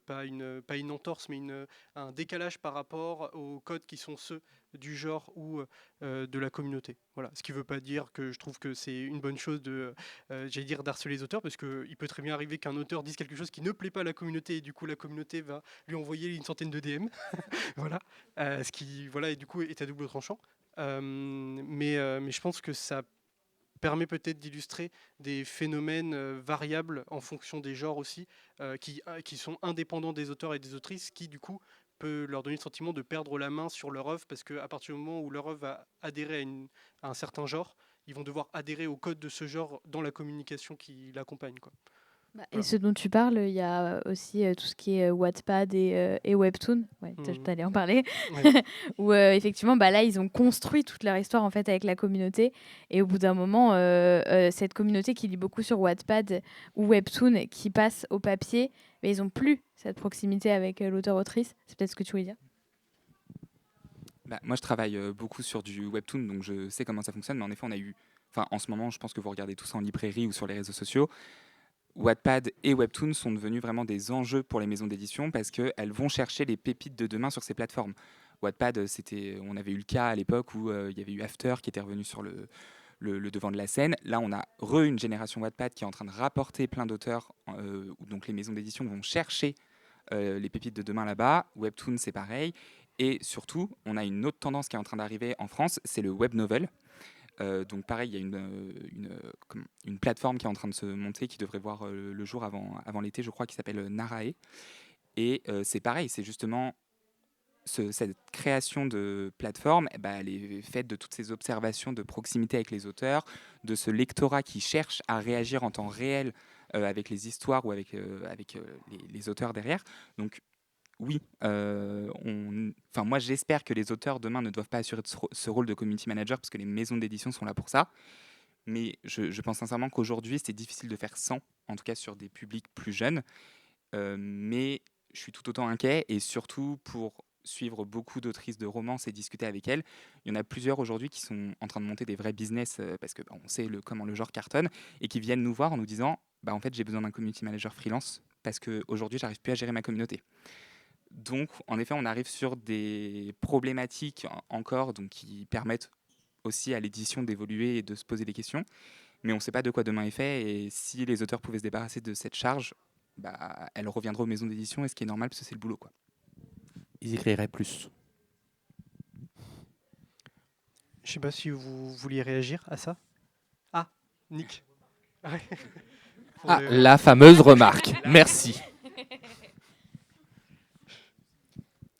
pas une entorse, mais un décalage par rapport aux codes qui sont ceux du genre ou de la communauté. Voilà. Ce qui ne veut pas dire que je trouve que c'est une bonne chose d'harceler les auteurs, parce qu'il peut très bien arriver qu'un auteur dise quelque chose qui ne plaît pas à la communauté et du coup la communauté va lui envoyer une centaine de DM. Voilà. Ce qui et du coup est à double tranchant. Mais je pense que ça permet peut-être d'illustrer des phénomènes variables en fonction des genres aussi, qui sont indépendants des auteurs et des autrices, qui du coup peut leur donner le sentiment de perdre la main sur leur œuvre, parce qu'à partir du moment où leur œuvre va adhérer à un certain genre, ils vont devoir adhérer au code de ce genre dans la communication qui l'accompagne, quoi. Et ce dont tu parles, il y a aussi tout ce qui est Wattpad et Webtoon. Ouais, t'allais en parler. Ouais. Où effectivement, là, ils ont construit toute leur histoire en fait avec la communauté. Et au bout d'un moment, cette communauté qui lit beaucoup sur Wattpad ou Webtoon, qui passe au papier, mais ils n'ont plus cette proximité avec l'auteur-autrice. C'est peut-être ce que tu voulais dire. Moi, je travaille beaucoup sur du Webtoon, donc je sais comment ça fonctionne. Mais en effet, en ce moment, je pense que vous regardez tout ça en librairie ou sur les réseaux sociaux. Wattpad et Webtoon sont devenus vraiment des enjeux pour les maisons d'édition parce qu'elles vont chercher les pépites de demain sur ces plateformes. Wattpad, on avait eu le cas à l'époque où il y avait eu After qui était revenu sur le devant de la scène. Là, on a une génération Wattpad qui est en train de rapporter plein d'auteurs, donc les maisons d'édition vont chercher les pépites de demain là-bas. Webtoon, c'est pareil. Et surtout, on a une autre tendance qui est en train d'arriver en France, c'est le web novel. Donc pareil, il y a une plateforme qui est en train de se monter, qui devrait voir le jour avant l'été, je crois, qui s'appelle Narae. Et c'est pareil, c'est justement cette création de plateforme, elle est faite de toutes ces observations de proximité avec les auteurs, de ce lectorat qui cherche à réagir en temps réel avec les histoires ou avec les auteurs derrière. Donc oui, moi j'espère que les auteurs demain ne doivent pas assurer ce rôle de community manager parce que les maisons d'édition sont là pour ça. Mais je pense sincèrement qu'aujourd'hui c'est difficile de faire sans, en tout cas sur des publics plus jeunes. Mais je suis tout autant inquiet, et surtout pour suivre beaucoup d'autrices de romance et discuter avec elles. Il y en a plusieurs aujourd'hui qui sont en train de monter des vrais business parce qu'on sait comment le genre cartonne, et qui viennent nous voir en nous disant en fait j'ai besoin d'un community manager freelance parce qu'aujourd'hui j'arrive plus à gérer ma communauté. Donc, en effet, on arrive sur des problématiques encore qui permettent aussi à l'édition d'évoluer et de se poser des questions. Mais on ne sait pas de quoi demain est fait. Et si les auteurs pouvaient se débarrasser de cette charge, elles reviendraient aux maisons d'édition, et ce qui est normal parce que c'est le boulot, quoi. Ils écriraient plus. Je ne sais pas si vous vouliez réagir à ça. Ah, Nick. La fameuse remarque. Merci.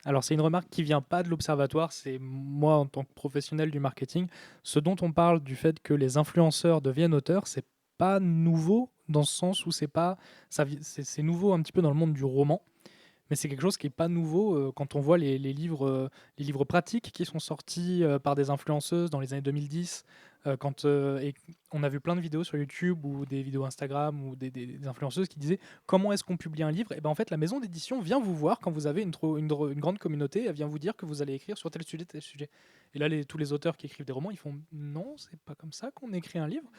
Alors, c'est une remarque qui vient pas de l'Observatoire, c'est moi en tant que professionnel du marketing. Ce dont on parle du fait que les influenceurs deviennent auteurs, c'est pas nouveau dans ce sens où c'est nouveau un petit peu dans le monde du roman, mais c'est quelque chose qui est pas nouveau quand on voit les livres pratiques qui sont sortis par des influenceuses dans les années 2010. Et on a vu plein de vidéos sur YouTube ou des vidéos Instagram ou des influenceuses qui disaient comment est-ce qu'on publie un livre. Et ben en fait, la maison d'édition vient vous voir quand vous avez une grande communauté, elle vient vous dire que vous allez écrire sur tel sujet, tel sujet. Et là, tous les auteurs qui écrivent des romans, ils font non, c'est pas comme ça qu'on écrit un livre.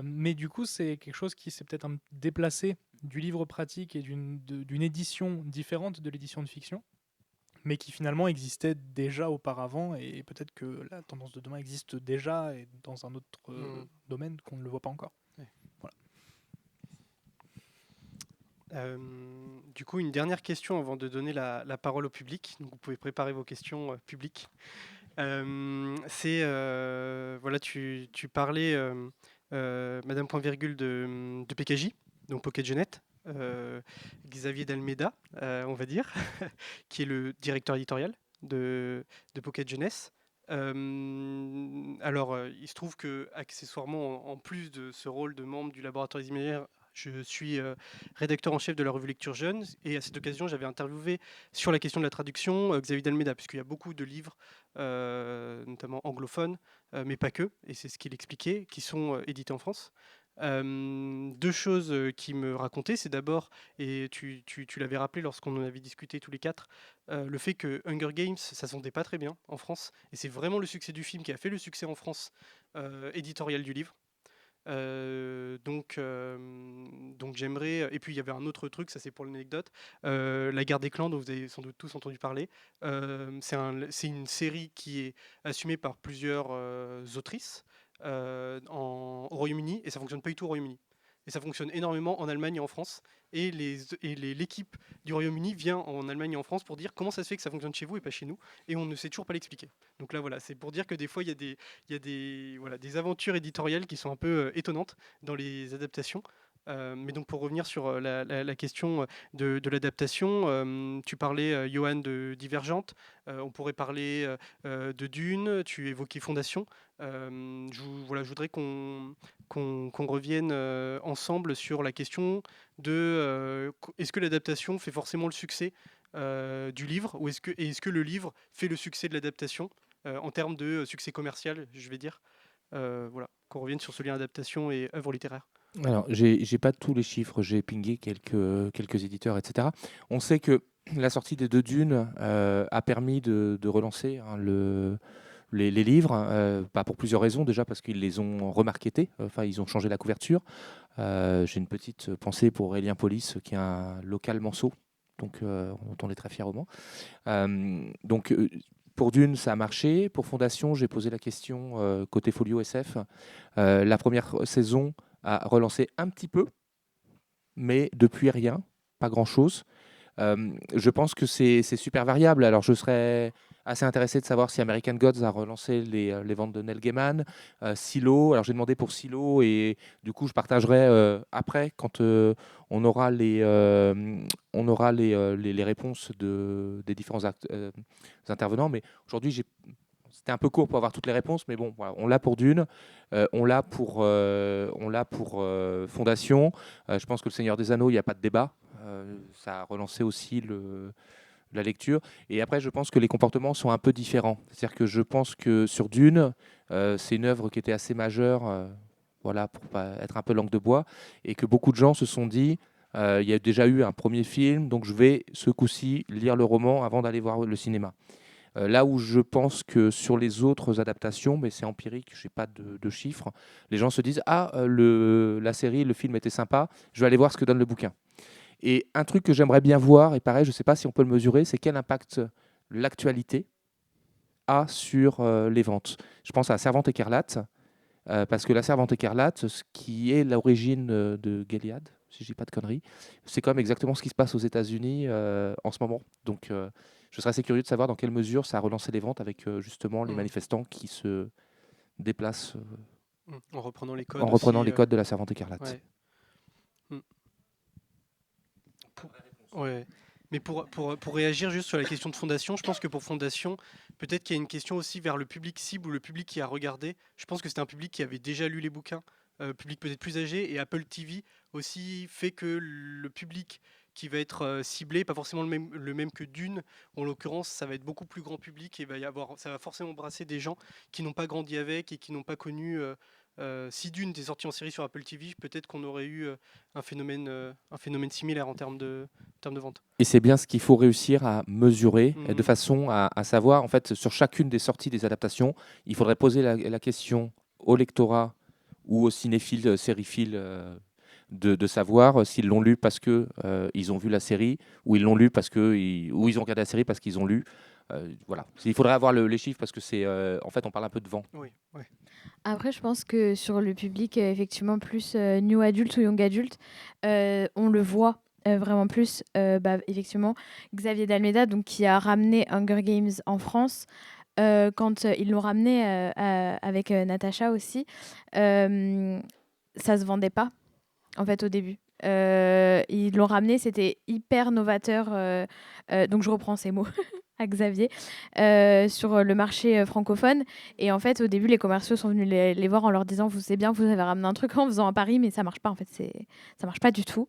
Mais du coup, c'est quelque chose qui s'est peut-être déplacé du livre pratique et d'une édition différente de l'édition de fiction, mais qui finalement existait déjà auparavant, et peut-être que la tendance de demain existe déjà et dans un autre domaine qu'on ne le voit pas encore. Ouais. Voilà. Du coup, une dernière question avant de donner la parole au public. Donc, vous pouvez préparer vos questions publiques. Voilà, tu parlais, Madame Point Virgule, de PKJ, donc Pocket Jeunette, Xavier d'Almeida, on va dire, qui est le directeur éditorial de Pocket Jeunesse. Alors, il se trouve que, accessoirement, en plus de ce rôle de membre du laboratoire des imaginaires, je suis rédacteur en chef de la revue Lecture Jeune, et à cette occasion, j'avais interviewé sur la question de la traduction Xavier d'Almeida, puisqu'il y a beaucoup de livres, notamment anglophones, mais pas que, et c'est ce qu'il expliquait, qui sont édités en France. Deux choses qui me racontaient, c'est d'abord, et tu l'avais rappelé lorsqu'on en avait discuté tous les quatre, le fait que Hunger Games, ça se vendait pas très bien en France, et c'est vraiment le succès du film qui a fait le succès en France éditorial du livre. Donc j'aimerais. Et puis il y avait un autre truc, ça c'est pour l'anecdote, La Guerre des Clans, dont vous avez sans doute tous entendu parler. C'est une série qui est assumée par plusieurs autrices au Royaume-Uni, et ça fonctionne pas du tout au Royaume-Uni. Et ça fonctionne énormément en Allemagne et en France. Et l'équipe du Royaume-Uni vient en Allemagne et en France pour dire comment ça se fait que ça fonctionne chez vous et pas chez nous. Et on ne sait toujours pas l'expliquer. Donc là, voilà, c'est pour dire que des fois, il y a des aventures éditoriales qui sont un peu étonnantes dans les adaptations. Mais donc pour revenir sur la question de l'adaptation, tu parlais, Johan, de Divergente, on pourrait parler de Dune, tu évoquais Fondation. Je voudrais qu'on revienne ensemble sur la question de est-ce que l'adaptation fait forcément le succès du livre, ou est-ce que le livre fait le succès de l'adaptation en termes de succès commercial, je vais dire. Voilà, qu'on revienne sur ce lien adaptation et œuvre littéraire. Alors, j'ai pas tous les chiffres, j'ai pingé quelques éditeurs, etc. On sait que la sortie des deux Dunes a permis de relancer les livres, pas pour plusieurs raisons. Déjà parce qu'ils les ont remarketés, enfin ils ont changé la couverture. J'ai une petite pensée pour Aurélien Polis, qui est un local Manceau, donc dont on est très fier au Mans. Donc pour Dune, ça a marché. Pour Fondation, j'ai posé la question côté Folio SF. La première saison a relancé un petit peu, mais depuis rien, pas grand-chose. Je pense que c'est super variable. Alors je serais assez intéressé de savoir si American Gods a relancé les ventes de Neil Gaiman, Silo. Alors j'ai demandé pour Silo, et du coup je partagerai après quand on aura les réponses des différents intervenants. Mais aujourd'hui c'était un peu court pour avoir toutes les réponses, mais bon, voilà, on l'a pour Dune, on l'a pour Fondation. Je pense que Le Seigneur des Anneaux, il n'y a pas de débat. Ça a relancé aussi la lecture. Et après, je pense que les comportements sont un peu différents. C'est-à-dire que je pense que sur Dune, c'est une œuvre qui était assez majeure, voilà, pour pas être un peu langue de bois, et que beaucoup de gens se sont dit, il y a déjà eu un premier film, donc je vais ce coup-ci lire le roman avant d'aller voir le cinéma. Là où je pense que sur les autres adaptations, mais c'est empirique, je n'ai pas de chiffres, les gens se disent la série, le film était sympa, je vais aller voir ce que donne le bouquin. Et un truc que j'aimerais bien voir, et pareil, je ne sais pas si on peut le mesurer, c'est quel impact l'actualité a sur les ventes. Je pense à La Servante écarlate, parce que La Servante écarlate, ce qui est l'origine de Gilead, si je dis pas de conneries, c'est quand même exactement ce qui se passe aux États-Unis en ce moment. Donc je serais assez curieux de savoir dans quelle mesure ça a relancé les ventes avec justement les manifestants qui se déplacent en reprenant les codes, les codes de La Servante écarlate. Ouais. Ouais. Mais pour réagir juste sur la question de Fondation, je pense que pour Fondation, peut-être qu'il y a une question aussi vers le public cible ou le public qui a regardé. Je pense que c'était un public qui avait déjà lu les bouquins, public peut-être plus âgé, et Apple TV aussi fait que le public qui va être ciblé, pas forcément le même que Dune, en l'occurrence, ça va être beaucoup plus grand public et ça va forcément brasser des gens qui n'ont pas grandi avec et qui n'ont pas connu. Si Dune était sorti en série sur Apple TV, peut-être qu'on aurait eu un phénomène similaire en termes de vente. Et c'est bien ce qu'il faut réussir à mesurer de Mhm. façon à savoir, en fait, sur chacune des sorties des adaptations, il faudrait poser la question au lectorat ou aux cinéphiles, sériphiles, de savoir s'ils l'ont lu parce que ils ont vu la série, ou ils l'ont lu parce que ou ils ont regardé la série parce qu'ils ont lu. Voilà. Il faudrait avoir les chiffres parce que c'est, en fait, on parle un peu de vent. Oui, ouais. Après, je pense que sur le public, effectivement, plus new adulte ou young adulte, on le voit vraiment plus. Effectivement, Xavier D'Almeida, donc, qui a ramené Hunger Games en France, quand ils l'ont ramené avec Natacha aussi, ça se vendait pas, en fait, au début. Ils l'ont ramené, c'était hyper novateur. Donc, je reprends ces mots à Xavier, sur le marché francophone. Et en fait, au début, les commerciaux sont venus les voir en leur disant: vous savez bien, vous avez ramené un truc en faisant à Paris, mais ça marche pas. En fait, ça marche pas du tout.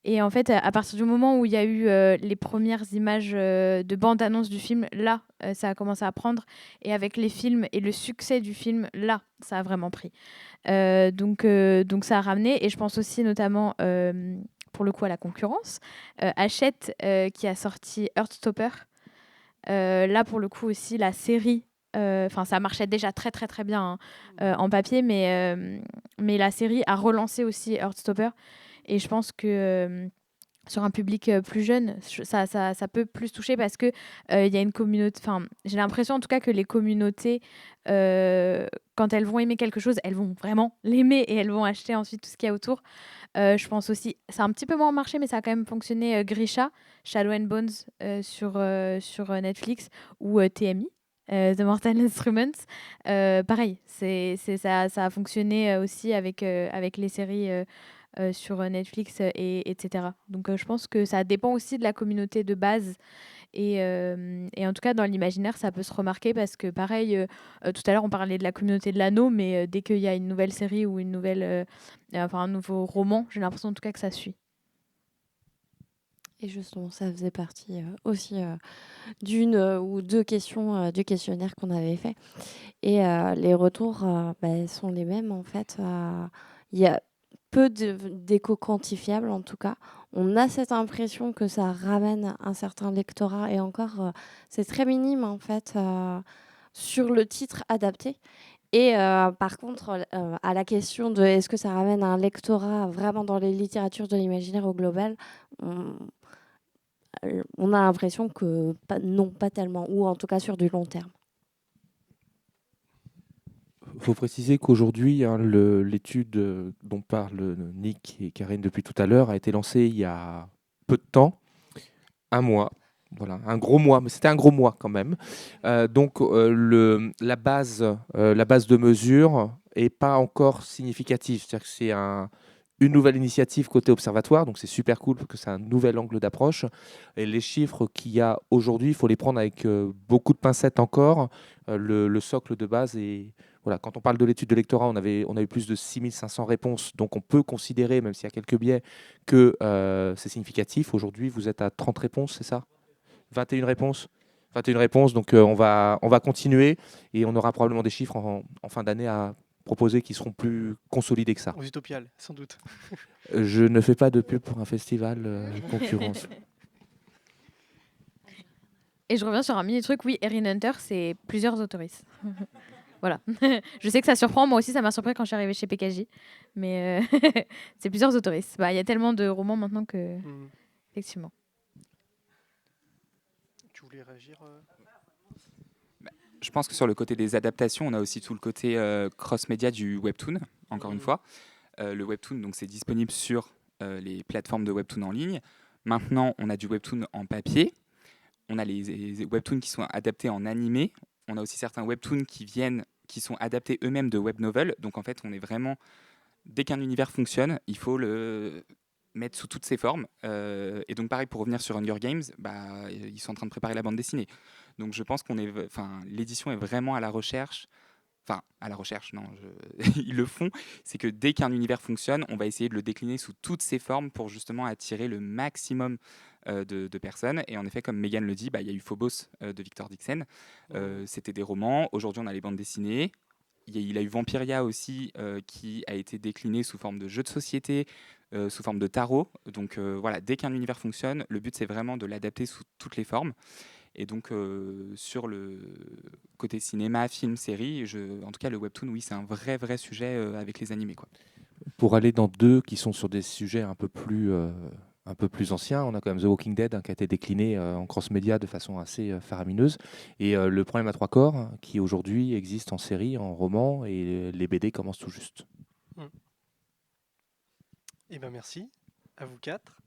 Et en fait, à partir du moment où il y a eu les premières images de bande-annonce du film, là, ça a commencé à prendre. Et avec les films et le succès du film, là, ça a vraiment pris. Donc ça a ramené. Et je pense aussi notamment, pour le coup, à la concurrence. Hachette, qui a sorti Heartstopper. Là, pour le coup aussi, la série, enfin, ça marchait déjà très très très bien, hein, en papier, mais la série a relancé aussi Heartstopper. Et je pense que sur un public plus jeune, ça peut plus toucher parce que il y a une communauté. Enfin, j'ai l'impression en tout cas que les communautés, quand elles vont aimer quelque chose, elles vont vraiment l'aimer et elles vont acheter ensuite tout ce qu'il y a autour. Je pense aussi, c'est un petit peu moins marché, mais ça a quand même fonctionné. Grisha, Shadow and Bones, sur Netflix, ou TMI, The Mortal Instruments. Pareil, ça a fonctionné aussi avec les séries sur Netflix, etc. Donc je pense que ça dépend aussi de la communauté de base. Et en tout cas, dans l'imaginaire, ça peut se remarquer parce que, pareil, tout à l'heure, on parlait de la communauté de l'anneau, mais dès qu'il y a une nouvelle série ou un nouveau roman, j'ai l'impression en tout cas que ça suit. Et justement, ça faisait partie aussi d'une ou deux questions du questionnaire qu'on avait fait. Et les retours sont les mêmes, en fait. Il y a peu d'échos quantifiables, en tout cas. On a cette impression que ça ramène un certain lectorat, et encore, c'est très minime, en fait, sur le titre adapté. Et par contre, à la question de est-ce que ça ramène un lectorat vraiment dans les littératures de l'imaginaire au global, on a l'impression que non, pas tellement, ou en tout cas sur du long terme. Il faut préciser qu'aujourd'hui, hein, l'étude dont parlent Nick et Karine depuis tout à l'heure a été lancée il y a peu de temps, un mois. Voilà, un gros mois, mais c'était un gros mois quand même. Donc la base de mesure est pas encore significative. C'est-à-dire que c'est une nouvelle initiative côté observatoire, donc c'est super cool parce que c'est un nouvel angle d'approche. Et les chiffres qu'il y a aujourd'hui, il faut les prendre avec beaucoup de pincettes encore. Le socle de base est... Voilà, quand on parle de l'étude de lectorat, on a eu plus de 6500 réponses, donc on peut considérer, même s'il y a quelques biais, que c'est significatif. Aujourd'hui, vous êtes à 30 réponses, c'est ça ? 21 réponses. 21 réponses, donc on va continuer et on aura probablement des chiffres en fin d'année à proposer qui seront plus consolidés que ça. Aux Utopiales, sans doute. Je ne fais pas de pub pour un festival concurrence. Et je reviens sur un mini truc, oui, Erin Hunter, c'est plusieurs autoristes. Voilà. Je sais que ça surprend, moi aussi ça m'a surpris quand je suis arrivée chez PKJ, mais c'est plusieurs autoristes. Il y a tellement de romans maintenant que... Effectivement. Tu voulais réagir Je pense que sur le côté des adaptations, on a aussi tout le côté cross-média du webtoon, encore une fois. Le webtoon, donc, c'est disponible sur les plateformes de webtoon en ligne. Maintenant, on a du webtoon en papier. On a les webtoons qui sont adaptés en animé. On a aussi certains webtoons qui sont adaptés eux-mêmes de web novels. Donc en fait, on est vraiment... Dès qu'un univers fonctionne, il faut le mettre sous toutes ses formes. Et donc pareil, pour revenir sur Hunger Games, ils sont en train de préparer la bande dessinée. Donc je pense l'édition est vraiment à la recherche. Enfin, à la recherche, non, ils le font. C'est que dès qu'un univers fonctionne, on va essayer de le décliner sous toutes ses formes pour justement attirer le maximum de personnes. Et en effet, comme Mégane le dit, il y a eu Phobos de Victor Dixon. C'était des romans. Aujourd'hui, on a les bandes dessinées. Il a eu Vampiria aussi, qui a été décliné sous forme de jeu de société, sous forme de tarot. Donc voilà, dès qu'un univers fonctionne, le but c'est vraiment de l'adapter sous toutes les formes. Et donc sur le côté cinéma, film, série, en tout cas le webtoon, oui, c'est un vrai sujet avec les animés, quoi. Pour aller dans deux qui sont sur des sujets un peu plus anciens, on a quand même The Walking Dead qui a été décliné en cross-média de façon assez faramineuse. Et Le Problème à trois corps, qui aujourd'hui existe en série, en roman, et les BD commencent tout juste. Eh bien, merci à vous quatre.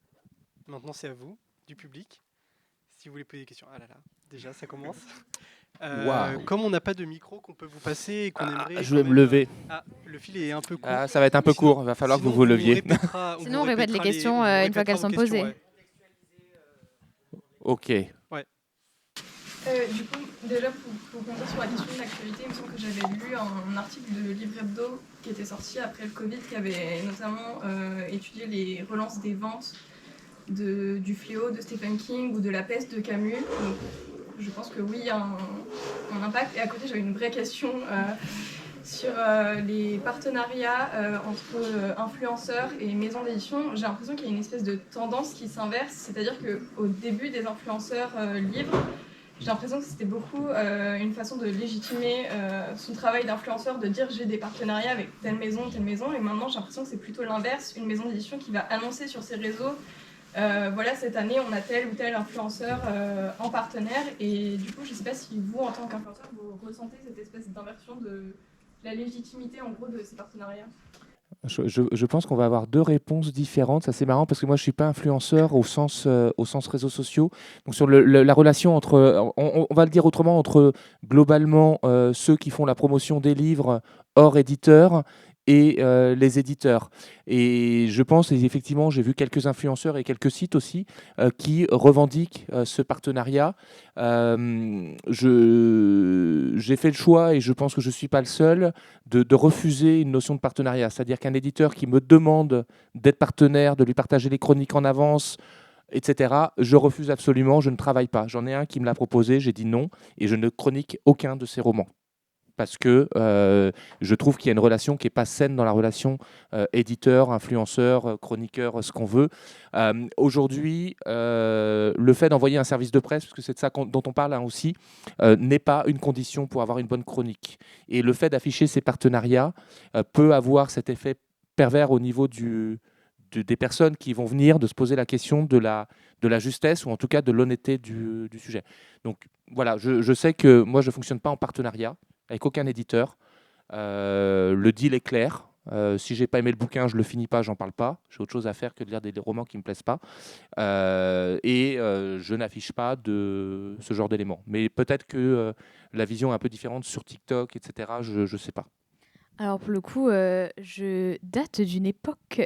Maintenant, c'est à vous, du public. Si vous voulez poser des questions. Ah là là, déjà, ça commence. Waouh. Comme on n'a pas de micro qu'on peut vous passer et qu'on aimerait... Je vais me lever. Le fil est un peu court. Ça va être un peu court, il va falloir que vous vous leviez. Sinon, on répète les questions une fois qu'elles sont posées. Ouais. Ok. Du coup, déjà pour rebondir sur la question de l'actualité, il me semble que j'avais lu un article de Livre Hebdo qui était sorti après le Covid, qui avait notamment étudié les relances des ventes du Fléau de Stephen King ou de La Peste de Camus. Donc, je pense que oui, il y a un impact. Et à côté, j'avais une vraie question sur les partenariats entre influenceurs et maisons d'édition. J'ai l'impression qu'il y a une espèce de tendance qui s'inverse, c'est-à-dire qu'au début des influenceurs livres, j'ai l'impression que c'était beaucoup une façon de légitimer son travail d'influenceur, de dire j'ai des partenariats avec telle maison, et maintenant j'ai l'impression que c'est plutôt l'inverse, une maison d'édition qui va annoncer sur ses réseaux voilà, cette année on a tel ou tel influenceur en partenaire, et du coup je ne sais pas si vous en tant qu'influenceur vous ressentez cette espèce d'inversion de la légitimité en gros de ces partenariats. Je pense qu'on va avoir deux réponses différentes. Ça, c'est marrant parce que moi, je ne suis pas influenceur au sens réseaux sociaux. Donc, sur la relation entre, on va le dire autrement, entre globalement ceux qui font la promotion des livres hors éditeurs et les éditeurs. Et je pense, et effectivement, j'ai vu quelques influenceurs et quelques sites aussi qui revendiquent ce partenariat. J'ai fait le choix, et je pense que je ne suis pas le seul, de refuser une notion de partenariat. C'est-à-dire qu'un éditeur qui me demande d'être partenaire, de lui partager les chroniques en avance, etc., je refuse absolument, je ne travaille pas. J'en ai un qui me l'a proposé, j'ai dit non, et je ne chronique aucun de ses romans. Parce que je trouve qu'il y a une relation qui n'est pas saine dans la relation éditeur, influenceur, chroniqueur, ce qu'on veut. Aujourd'hui, le fait d'envoyer un service de presse, parce que c'est de ça dont on parle aussi, n'est pas une condition pour avoir une bonne chronique. Et le fait d'afficher ces partenariats peut avoir cet effet pervers au niveau des personnes qui vont venir, de se poser la question de la justesse, ou en tout cas de l'honnêteté du sujet. Donc voilà, je sais que moi je ne fonctionne pas en partenariat avec aucun éditeur. Le deal est clair. Si j'ai pas aimé le bouquin, je le finis pas, j'en parle pas. J'ai autre chose à faire que de lire des romans qui me plaisent pas. Je n'affiche pas de ce genre d'éléments. Mais peut-être que la vision est un peu différente sur TikTok, etc. Je sais pas. Alors pour le coup, je date d'une époque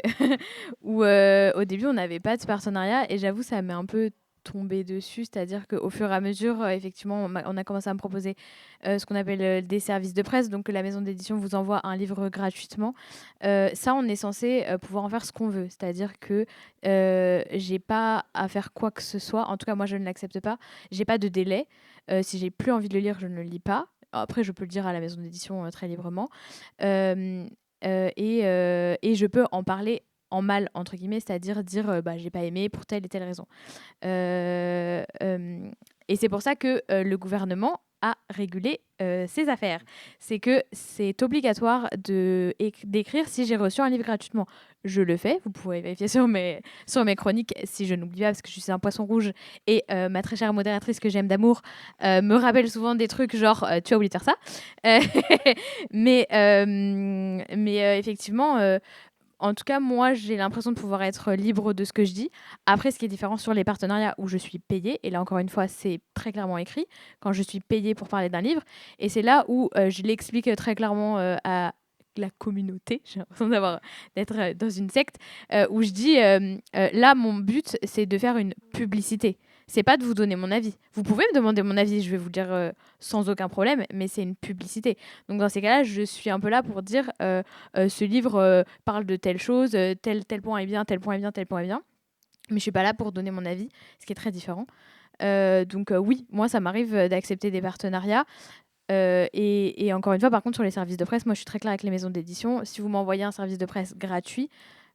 où au début on n'avait pas de partenariat, et j'avoue ça m'est un peu tombé dessus, c'est-à-dire qu'au fur et à mesure, effectivement, on a commencé à me proposer ce qu'on appelle des services de presse, donc que la maison d'édition vous envoie un livre gratuitement. Ça, on est censé pouvoir en faire ce qu'on veut, c'est-à-dire que j'ai pas à faire quoi que ce soit, en tout cas moi je ne l'accepte pas, j'ai pas de délai, si j'ai plus envie de le lire, je ne le lis pas. Après, je peux le dire à la maison d'édition très librement. Et je peux en parler en mal, entre guillemets, c'est-à-dire dire j'ai pas aimé pour telle et telle raison. Et c'est pour ça que le gouvernement a régulé ces affaires. C'est que c'est obligatoire d'écrire si j'ai reçu un livre gratuitement. Je le fais, vous pouvez vérifier sur mes chroniques si je n'oublie pas, parce que je suis un poisson rouge, et ma très chère modératrice que j'aime d'amour me rappelle souvent des trucs genre tu as oublié de faire ça. Mais effectivement, en tout cas, moi, j'ai l'impression de pouvoir être libre de ce que je dis. Après, ce qui est différent sur les partenariats où je suis payée, et là, encore une fois, c'est très clairement écrit, quand je suis payée pour parler d'un livre, et c'est là où je l'explique très clairement la communauté, j'ai l'impression d'être dans une secte, où je dis là, mon but, c'est de faire une publicité. C'est pas de vous donner mon avis. Vous pouvez me demander mon avis, je vais vous dire sans aucun problème, mais c'est une publicité. Donc dans ces cas-là, je suis un peu là pour dire ce livre parle de telle chose, tel point est bien, tel point est bien, tel point est bien. Mais je suis pas là pour donner mon avis, ce qui est très différent. Donc oui, moi, ça m'arrive d'accepter des partenariats. Et encore une fois, par contre, sur les services de presse, moi, je suis très claire avec les maisons d'édition. Si vous m'envoyez un service de presse gratuit,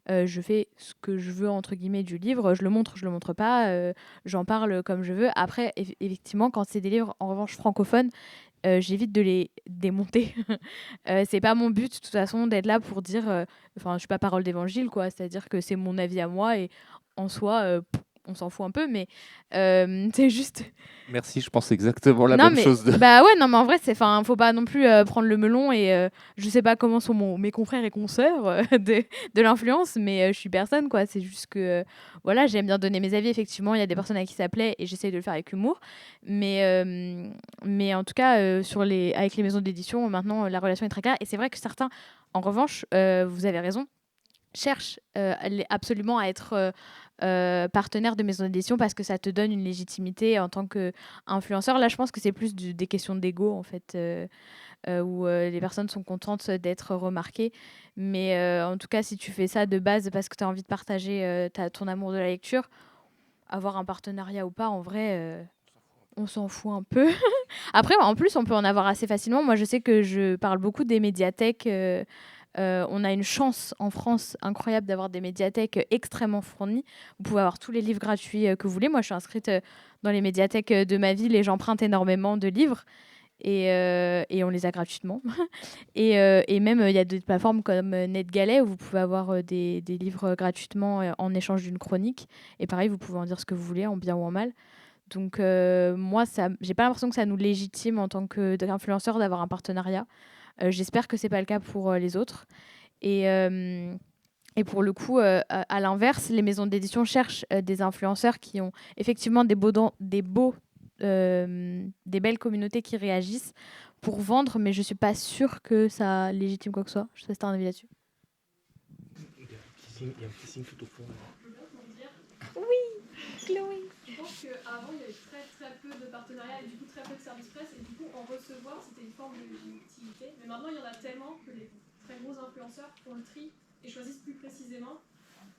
je fais ce que je veux, entre guillemets, du livre. Je le montre pas. J'en parle comme je veux. Après, effectivement, quand c'est des livres, en revanche, francophones, j'évite de les démonter. C'est pas mon but, de toute façon, d'être là pour dire... Enfin, je suis pas parole d'évangile, quoi. C'est-à-dire que c'est mon avis à moi et en soi... on s'en fout un peu, mais c'est juste... Merci, je pense exactement la non, même mais, chose. Bah ouais, non, mais en vrai, faut pas non plus prendre le melon et je sais pas comment sont mes confrères et consoeurs de l'influence, mais je suis personne, quoi. C'est juste que, voilà, j'aime bien donner mes avis. Effectivement, il y a des personnes à qui ça plaît et j'essaye de le faire avec humour. Mais en tout cas, avec les maisons d'édition, maintenant, la relation est très claire. Et c'est vrai que certains, en revanche, vous avez raison, cherchent absolument à être... partenaire de maison d'édition parce que ça te donne une légitimité en tant qu'influenceur. Là, je pense que c'est plus des questions d'ego, en fait, où les personnes sont contentes d'être remarquées. Mais en tout cas, si tu fais ça de base parce que tu as envie de partager ton amour de la lecture, avoir un partenariat ou pas, en vrai... on s'en fout un peu. Après, en plus, on peut en avoir assez facilement. Moi, je sais que je parle beaucoup des médiathèques. On a une chance en France incroyable d'avoir des médiathèques extrêmement fournies. Vous pouvez avoir tous les livres gratuits que vous voulez. Moi, je suis inscrite dans les médiathèques de ma ville et j'emprunte énormément de livres. Et on les a gratuitement. Et même, il y a des plateformes comme NetGalley où vous pouvez avoir des livres gratuitement en échange d'une chronique. Et pareil, vous pouvez en dire ce que vous voulez, en bien ou en mal. Donc, moi, j'ai pas l'impression que ça nous légitime en tant qu'influenceur d'avoir un partenariat. J'espère que c'est pas le cas pour les autres. Et pour le coup, à l'inverse, les maisons d'édition cherchent des influenceurs qui ont effectivement des belles communautés qui réagissent pour vendre, mais je suis pas sûre que ça légitime quoi que ce soit. Je sais pas si tu as un avis là-dessus. Il y a un petit signe tout au fond. Oui, Chloé. Je pense qu'avant, il y avait très peu de partenariats et du coup très peu de services presse. Et du coup, en recevoir, c'était une forme de légitimité. Mais maintenant, il y en a tellement que les très gros influenceurs font le tri et choisissent plus précisément.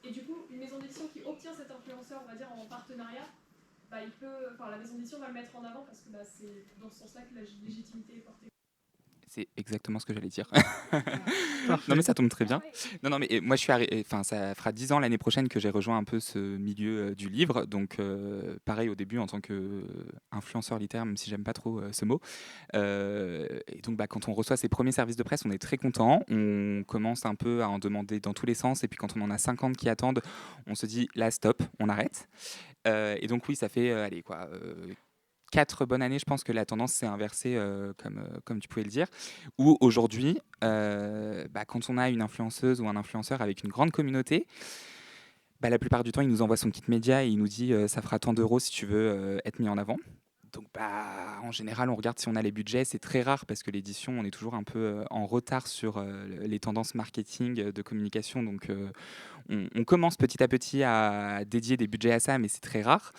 Et du coup, une maison d'édition qui obtient cet influenceur, on va dire, en partenariat, bah, la maison d'édition va le mettre en avant parce que c'est dans ce sens-là que la légitimité est portée. C'est exactement ce que j'allais dire. Non mais ça tombe très bien. Non mais moi je suis ça fera 10 ans l'année prochaine que j'ai rejoint un peu ce milieu du livre. Donc pareil au début en tant qu'influenceur littéraire, même si j'aime pas trop ce mot. Et donc quand on reçoit ses premiers services de presse, on est très content. On commence un peu à en demander dans tous les sens. Et puis quand on en a 50 qui attendent, on se dit là stop, on arrête. Et donc oui, ça fait 4 bonnes années, je pense que la tendance s'est inversée, comme tu pouvais le dire, où aujourd'hui, quand on a une influenceuse ou un influenceur avec une grande communauté, la plupart du temps, il nous envoie son kit média et il nous dit ça fera tant d'euros si tu veux être mis en avant. Donc en général, on regarde si on a les budgets. C'est très rare parce que l'édition, on est toujours un peu en retard sur les tendances marketing de communication. Donc on commence petit à petit à dédier des budgets à ça, mais c'est très rare.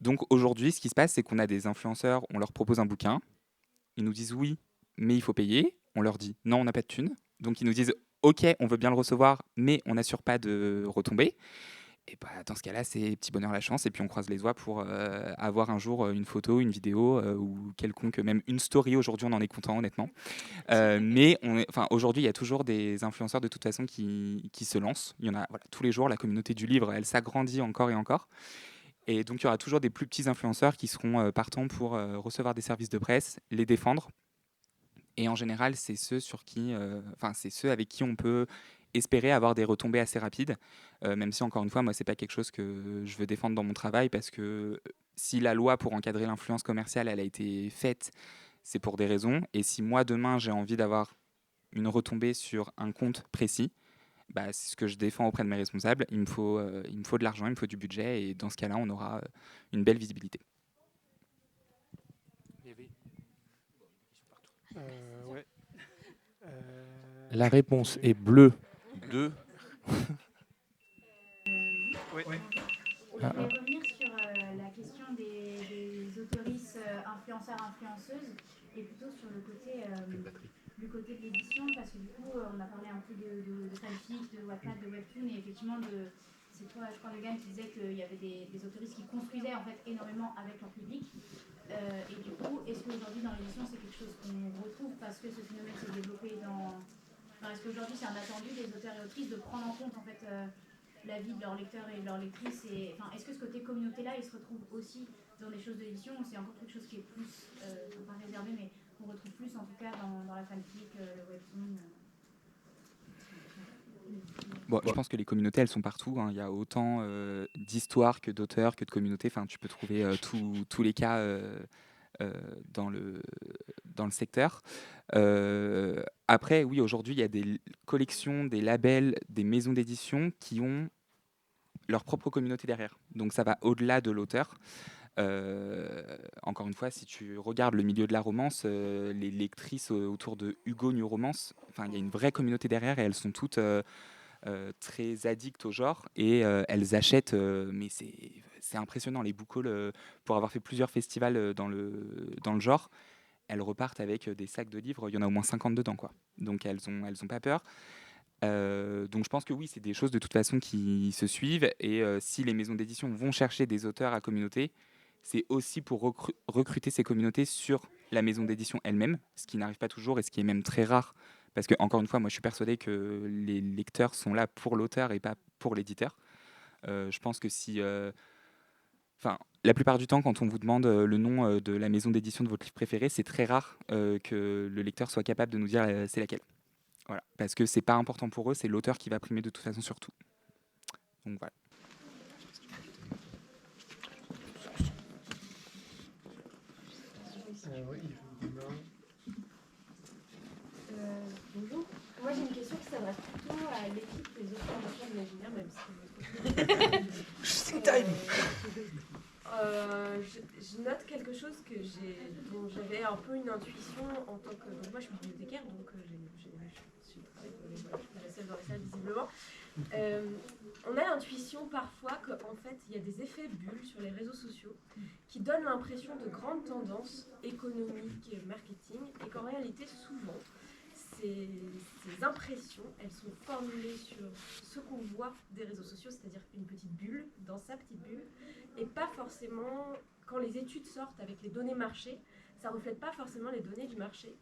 Donc aujourd'hui, ce qui se passe, c'est qu'on a des influenceurs, on leur propose un bouquin, ils nous disent oui, mais il faut payer. On leur dit non, on n'a pas de thunes. Donc ils nous disent ok, on veut bien le recevoir, mais on n'assure pas de retombées. Et dans ce cas-là, c'est petit bonheur la chance, et puis on croise les doigts pour avoir un jour une photo, une vidéo ou quelconque, même une story. Aujourd'hui, on en est content, honnêtement. Mais aujourd'hui, il y a toujours des influenceurs de toute façon qui se lancent. Il y en a tous les jours. La communauté du livre, elle s'agrandit encore et encore. Et donc, il y aura toujours des plus petits influenceurs qui seront partants pour recevoir des services de presse, les défendre. Et en général, c'est ceux avec qui on peut espérer avoir des retombées assez rapides. Même si, encore une fois, moi, c'est pas quelque chose que je veux défendre dans mon travail, parce que si la loi pour encadrer l'influence commerciale, elle a été faite, c'est pour des raisons. Et si moi, demain, j'ai envie d'avoir une retombée sur un compte précis, c'est ce que je défends auprès de mes responsables. Il me faut de l'argent, il me faut du budget, et dans ce cas-là, on aura une belle visibilité. La réponse est bleue. 2. Oui. Je voulais revenir sur la question des autoristes influenceurs-influenceuses et plutôt sur le côté du côté de l'édition, parce que du coup on a parlé un peu de fanfic, de Wattpad, de Webtoon, et effectivement c'est toi, je crois, Megan, qui disait qu'il y avait des autoristes qui construisaient en fait énormément avec leur public. Et du coup, est-ce qu'aujourd'hui dans l'édition c'est quelque chose qu'on retrouve parce que ce phénomène s'est développé est-ce qu'aujourd'hui c'est un attendu des auteurs et autrices de prendre en compte en fait la vie de leurs lecteurs et de leurs lectrices, et est-ce que ce côté communauté-là, il se retrouve aussi dans des choses de l'édition, ou c'est encore quelque chose qui est plus, pas réservé, mais qu'on retrouve plus en tout cas dans la fanfic, le webtoon Bon, je pense que les communautés, elles sont partout, hein. Il y a autant d'histoires que d'auteurs, que de communautés. Enfin, tu peux trouver tous les cas dans le secteur. Après, oui, aujourd'hui, il y a des collections, des labels, des maisons d'édition qui ont leur propre communauté derrière. Donc ça va au-delà de l'auteur. Encore une fois, si tu regardes le milieu de la romance, les lectrices autour de Hugo New Romance, il y a une vraie communauté derrière, et elles sont toutes très addictes au genre, et elles achètent, mais c'est impressionnant, les book hauls, pour avoir fait plusieurs festivals dans le genre, elles repartent avec des sacs de livres, il y en a au moins 50 dedans, quoi. Donc elles ont pas peur. Donc je pense que oui, c'est des choses de toute façon qui se suivent, et si les maisons d'édition vont chercher des auteurs à communauté, c'est aussi pour recruter ces communautés sur la maison d'édition elle-même, ce qui n'arrive pas toujours et ce qui est même très rare, parce que encore une fois, moi je suis persuadé que les lecteurs sont là pour l'auteur et pas pour l'éditeur. Je pense que si... la plupart du temps, quand on vous demande le nom de la maison d'édition de votre livre préféré, c'est très rare que le lecteur soit capable de nous dire c'est laquelle. Voilà, parce que c'est pas important pour eux, c'est l'auteur qui va primer de toute façon sur tout. Donc voilà. Bonjour. Moi j'ai une question qui s'adresse plutôt à l'équipe des auteurs de l'imaginaire, même si je note quelque chose dont j'avais un peu une intuition en tant que... Donc moi je suis bibliothécaire, donc je travaille dans les salles visiblement. On a l'intuition parfois qu'en fait il y a des effets bulles sur les réseaux sociaux qui donnent l'impression de grandes tendances économiques et marketing, et qu'en réalité souvent ces impressions, elles sont formulées sur ce qu'on voit des réseaux sociaux, c'est-à-dire une petite bulle, dans sa petite bulle, et pas forcément, quand les études sortent avec les données marché, ça ne reflète pas forcément les données du marché.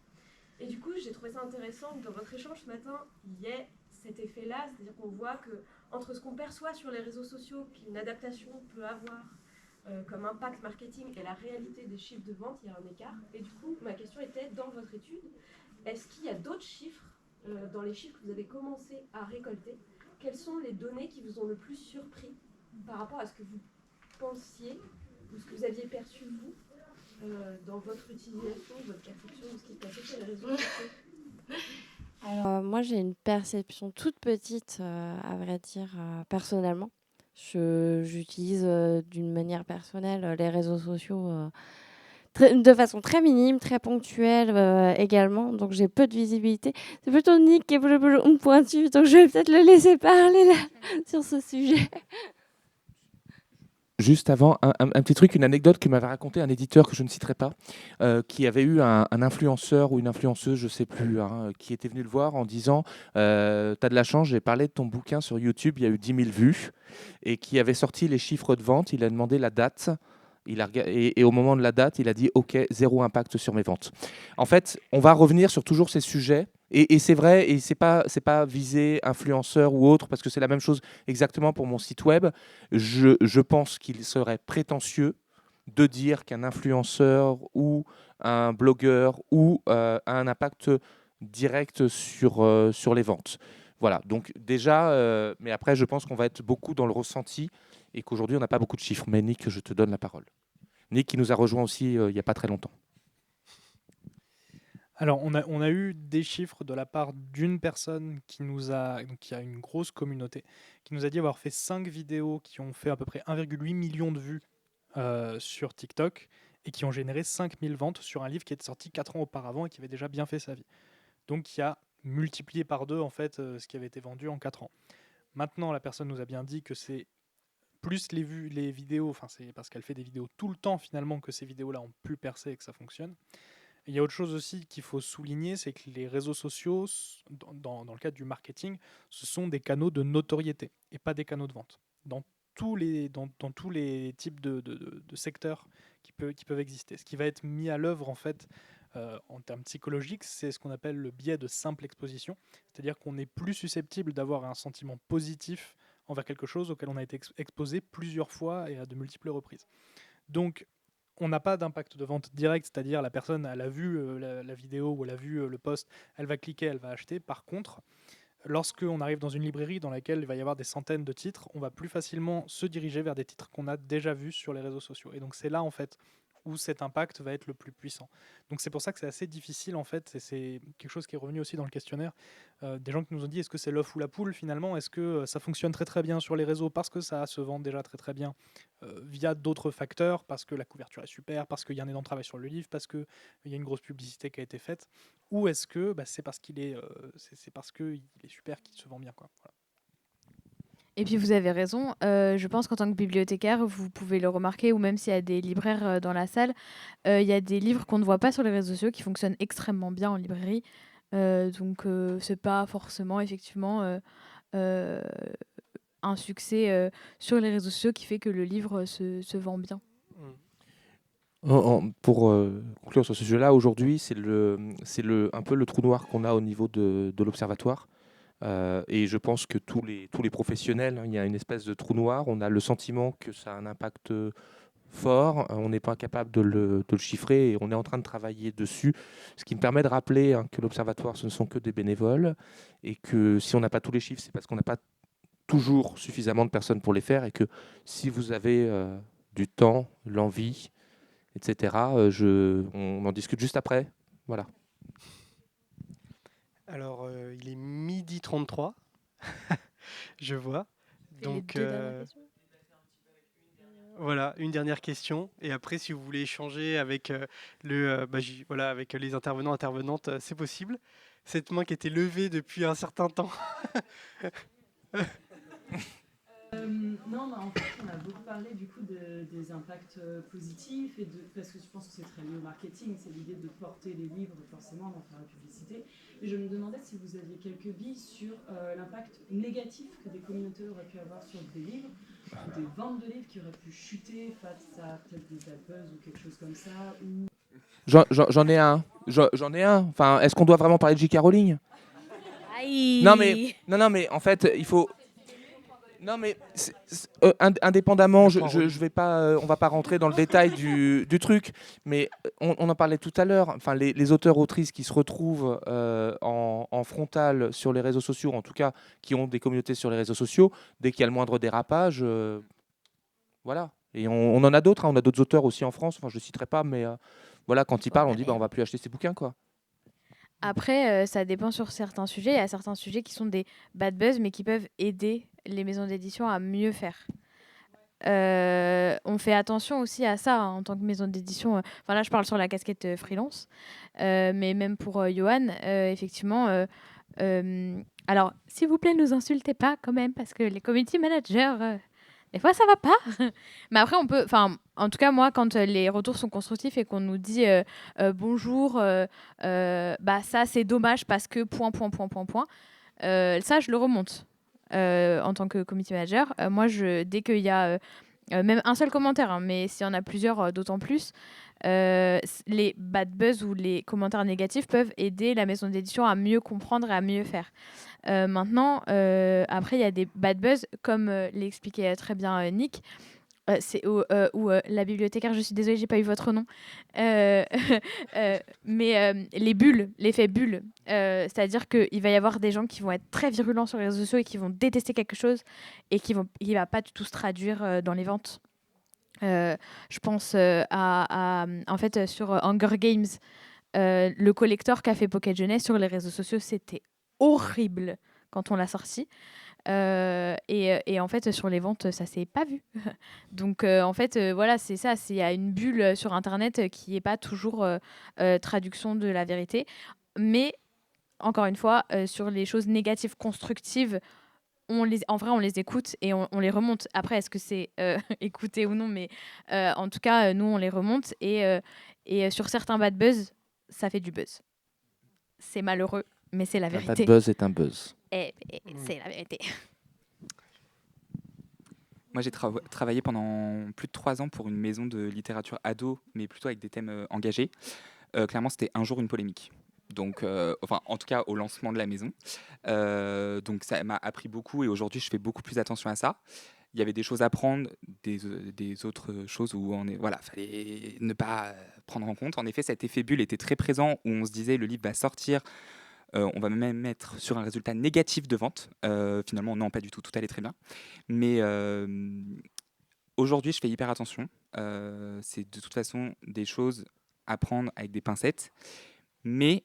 Et du coup, j'ai trouvé ça intéressant que dans votre échange ce matin, il y ait cet effet-là, c'est-à-dire qu'on voit que entre ce qu'on perçoit sur les réseaux sociaux qu'une adaptation peut avoir comme impact marketing et la réalité des chiffres de vente, il y a un écart. Et du coup, ma question était, dans votre étude, est-ce qu'il y a d'autres chiffres, dans les chiffres que vous avez commencé à récolter, quelles sont les données qui vous ont le plus surpris par rapport à ce que vous pensiez ou ce que vous aviez perçu, vous, dans votre utilisation, votre perception de ce qui se passait sur les réseaux sociaux? Alors, moi, j'ai une perception toute petite, à vrai dire, personnellement. J'utilise d'une manière personnelle les réseaux sociaux de façon très minime, très ponctuelle également. Donc, j'ai peu de visibilité. C'est plutôt Nick qui est plus pointu, donc je vais peut-être le laisser parler là, sur ce sujet. Juste avant, un petit truc, une anecdote que m'avait raconté un éditeur que je ne citerai pas, qui avait eu un influenceur ou une influenceuse, je ne sais plus, qui était venu le voir en disant « T'as de la chance, j'ai parlé de ton bouquin sur YouTube, il y a eu 10 000 vues », et qui avait sorti les chiffres de vente, il a demandé la date, et au moment de la date, il a dit « Ok, zéro impact sur mes ventes ». En fait, on va revenir sur toujours ces sujets. Et c'est vrai, et c'est pas visé influenceur ou autre, parce que c'est la même chose exactement pour mon site web. Je pense qu'il serait prétentieux de dire qu'un influenceur ou un blogueur a un impact direct sur les ventes. Voilà, donc déjà, mais après je pense qu'on va être beaucoup dans le ressenti et qu'aujourd'hui on n'a pas beaucoup de chiffres. Mais Nick, je te donne la parole. Nick qui nous a rejoint aussi il n'y a pas très longtemps. Alors, on a eu des chiffres de la part d'une personne qui a une grosse communauté, qui nous a dit avoir fait 5 vidéos qui ont fait à peu près 1,8 million de vues sur TikTok et qui ont généré 5000 ventes sur un livre qui était sorti 4 ans auparavant et qui avait déjà bien fait sa vie. Donc, il y a multiplié par 2 en fait ce qui avait été vendu en 4 ans. Maintenant, la personne nous a bien dit que c'est plus les vues, les vidéos, enfin c'est parce qu'elle fait des vidéos tout le temps finalement que ces vidéos-là ont pu percer et que ça fonctionne. Et il y a autre chose aussi qu'il faut souligner, c'est que les réseaux sociaux, dans le cadre du marketing, ce sont des canaux de notoriété et pas des canaux de vente. Dans tous les types de secteurs qui peuvent exister. Ce qui va être mis à l'œuvre en fait en termes psychologiques, c'est ce qu'on appelle le biais de simple exposition, c'est-à-dire qu'on est plus susceptible d'avoir un sentiment positif envers quelque chose auquel on a été exposé plusieurs fois et à de multiples reprises. Donc, on n'a pas d'impact de vente direct, c'est-à-dire la personne, elle a vu la vidéo ou elle a vu le post, elle va cliquer, elle va acheter. Par contre, lorsqu'on arrive dans une librairie dans laquelle il va y avoir des centaines de titres, on va plus facilement se diriger vers des titres qu'on a déjà vus sur les réseaux sociaux. Et donc c'est là en fait où cet impact va être le plus puissant. Donc c'est pour ça que c'est assez difficile en fait, et c'est quelque chose qui est revenu aussi dans le questionnaire, des gens qui nous ont dit est-ce que c'est l'œuf ou la poule finalement, est-ce que ça fonctionne très très bien sur les réseaux parce que ça se vend déjà très très bien via d'autres facteurs, parce que la couverture est super, parce qu'il y a un énorme travail sur le livre, parce qu'il y a une grosse publicité qui a été faite, ou est-ce que c'est parce qu'il est, c'est parce qu'il est super qu'il se vend bien quoi. Voilà. Et puis vous avez raison, je pense qu'en tant que bibliothécaire, vous pouvez le remarquer, ou même s'il y a des libraires dans la salle, il y a des livres qu'on ne voit pas sur les réseaux sociaux qui fonctionnent extrêmement bien en librairie. Donc c'est pas forcément effectivement un succès sur les réseaux sociaux qui fait que le livre se vend bien. Pour conclure sur ce sujet-là, aujourd'hui, c'est un peu le trou noir qu'on a au niveau de l'observatoire. Et je pense que tous les professionnels, il y a une espèce de trou noir. On a le sentiment que ça a un impact fort. On n'est pas capable de le chiffrer et on est en train de travailler dessus. Ce qui me permet de rappeler que l'observatoire, ce ne sont que des bénévoles et que si on n'a pas tous les chiffres, c'est parce qu'on n'a pas toujours suffisamment de personnes pour les faire et que si vous avez du temps, l'envie, etc., on en discute juste après. Voilà. Alors, il est 12h33, je vois. Donc, voilà, une dernière question. Et après, si vous voulez échanger avec, avec les intervenants, intervenantes, c'est possible. Cette main qui était levée depuis un certain temps. Non, mais en fait, on a beaucoup parlé du coup des impacts positifs parce que je pense que c'est très lié au marketing, c'est l'idée de porter les livres forcément, d'en faire la publicité. Et je me demandais si vous aviez quelques billes sur l'impact négatif que des communautés auraient pu avoir sur des livres, ou des ventes de livres qui auraient pu chuter face à peut-être des bad buzz ou quelque chose comme ça. Ou... J'en ai un. J'en ai un. Enfin, est-ce qu'on doit vraiment parler de J.K. Rowling ? Aïe. Non mais en fait il faut. Non mais indépendamment, je vais pas, on va pas rentrer dans le détail du truc, mais on en parlait tout à l'heure. Enfin, les auteurs-autrices qui se retrouvent en frontal sur les réseaux sociaux, en tout cas qui ont des communautés sur les réseaux sociaux, dès qu'il y a le moindre dérapage, voilà. Et on en a d'autres. On a d'autres auteurs aussi en France. Enfin, je ne citerai pas, mais voilà, quand ils parlent, on dit on va plus acheter ces bouquins, quoi. Après, ça dépend sur certains sujets. Il y a certains sujets qui sont des bad buzz, mais qui peuvent aider les maisons d'édition à mieux faire. On fait attention aussi à ça en tant que maison d'édition. Enfin là, je parle sur la casquette freelance, mais même pour Johan, effectivement. Alors, s'il vous plaît, ne nous insultez pas quand même, parce que les community managers, des fois, ça va pas. Mais après, on peut... Enfin, en tout cas, moi, quand les retours sont constructifs et qu'on nous dit bonjour, ça, c'est dommage parce que ça, je le remonte en tant que community manager. Moi, dès qu'il y a même un seul commentaire, mais s'il y en a plusieurs, d'autant plus, les bad buzz ou les commentaires négatifs peuvent aider la maison d'édition à mieux comprendre et à mieux faire. Maintenant, après, il y a des bad buzz, comme l'expliquait très bien Nick. C'est où la bibliothécaire, je suis désolée, j'ai pas eu votre nom, mais les bulles, l'effet bulle, c'est-à-dire qu'il va y avoir des gens qui vont être très virulents sur les réseaux sociaux et qui vont détester quelque chose et qui va pas du tout se traduire dans les ventes. Je pense en fait sur Hunger Games, le collector qu'a fait Pocket Jeunesse sur les réseaux sociaux, c'était horrible quand on l'a sorti. Et en fait, sur les ventes, ça s'est pas vu. Donc, en fait, voilà, c'est ça. Il y a une bulle sur Internet qui n'est pas toujours traduction de la vérité. Mais encore une fois, sur les choses négatives, constructives, en vrai, on les écoute et on les remonte. Après, est-ce que c'est écouté ou non, mais en tout cas, nous, on les remonte. Et sur certains bad buzz, ça fait du buzz. C'est malheureux, mais c'est la Un vérité. bad buzz est un buzz. Et c'est la vérité. Moi, j'ai travaillé pendant plus de 3 ans pour une maison de littérature ado, mais plutôt avec des thèmes engagés. Clairement, c'était un jour une polémique. Donc, enfin, en tout cas, au lancement de la maison. Donc, ça m'a appris beaucoup et aujourd'hui, je fais beaucoup plus attention à ça. Il y avait des choses à prendre, des autres choses où fallait ne pas prendre en compte. En effet, cet effet bulle était très présent où on se disait le livre va sortir. On va même être sur un résultat négatif de vente. Finalement, non, pas du tout. Tout allait très bien. Mais aujourd'hui, je fais hyper attention. C'est de toute façon des choses à prendre avec des pincettes. Mais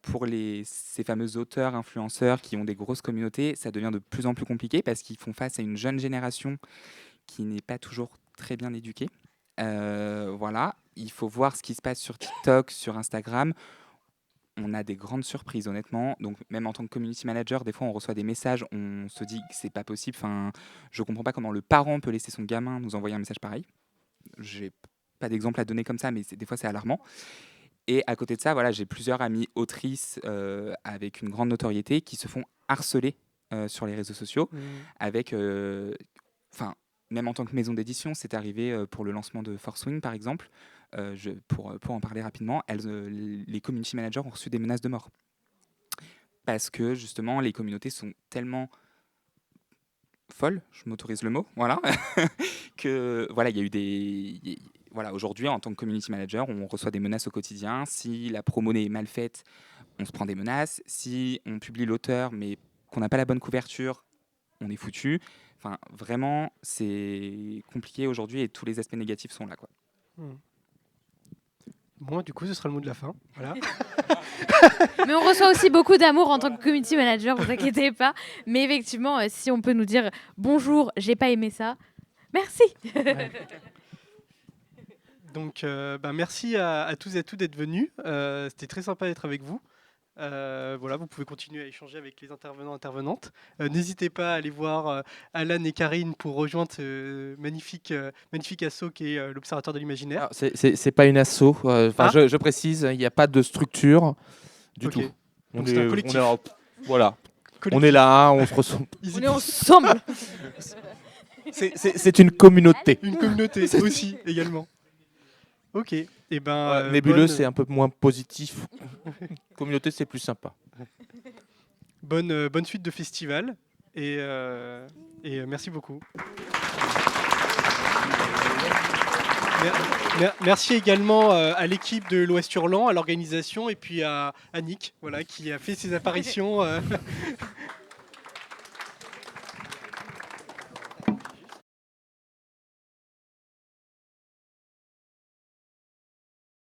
pour ces fameux auteurs, influenceurs qui ont des grosses communautés, ça devient de plus en plus compliqué parce qu'ils font face à une jeune génération qui n'est pas toujours très bien éduquée. Voilà, il faut voir ce qui se passe sur TikTok, sur Instagram. On a des grandes surprises, honnêtement. Donc, même en tant que community manager, des fois, on reçoit des messages, on se dit que c'est pas possible. Enfin, je comprends pas comment le parent peut laisser son gamin nous envoyer un message pareil. J'ai pas d'exemple à donner comme ça, mais des fois, c'est alarmant. Et à côté de ça, voilà, j'ai plusieurs amies autrices avec une grande notoriété qui se font harceler sur les réseaux sociaux. Avec, même en tant que maison d'édition, c'est arrivé pour le lancement de Force Wing, par exemple. Pour en parler rapidement, les community managers ont reçu des menaces de mort. Parce que justement, les communautés sont tellement folles, je m'autorise le mot, voilà, que voilà, il y a eu voilà, aujourd'hui, en tant que community manager, on reçoit des menaces au quotidien. Si la promo est mal faite, on se prend des menaces. Si on publie l'auteur, mais qu'on n'a pas la bonne couverture, on est foutu. Enfin, vraiment, c'est compliqué aujourd'hui et tous les aspects négatifs sont là, quoi. Bon, du coup, ce sera le mot de la fin. Voilà. Mais on reçoit aussi beaucoup d'amour en tant que community manager, vous inquiétez pas. Mais effectivement, si on peut nous dire bonjour, j'ai pas aimé ça, merci. Ouais. Donc, merci à tous et à toutes d'être venus. C'était très sympa d'être avec vous. Voilà, vous pouvez continuer à échanger avec les intervenantes. N'hésitez pas à aller voir Alan et Karine pour rejoindre ce magnifique asso qui est l'Observatoire de l'Imaginaire. C'est pas une asso. Je précise, il n'y a pas de structure du tout. Donc c'est un collectif. Voilà. Collectif. On est là, on se ressemble. On est ensemble. C'est une communauté. Une communauté aussi, également. Ok. Et nébuleux, c'est un peu moins positif. Communauté, c'est plus sympa. Bonne suite de festival et merci beaucoup. Merci également à l'équipe de l'Ouest Hurlant, à l'organisation et puis à Nick, voilà, qui a fait ses apparitions.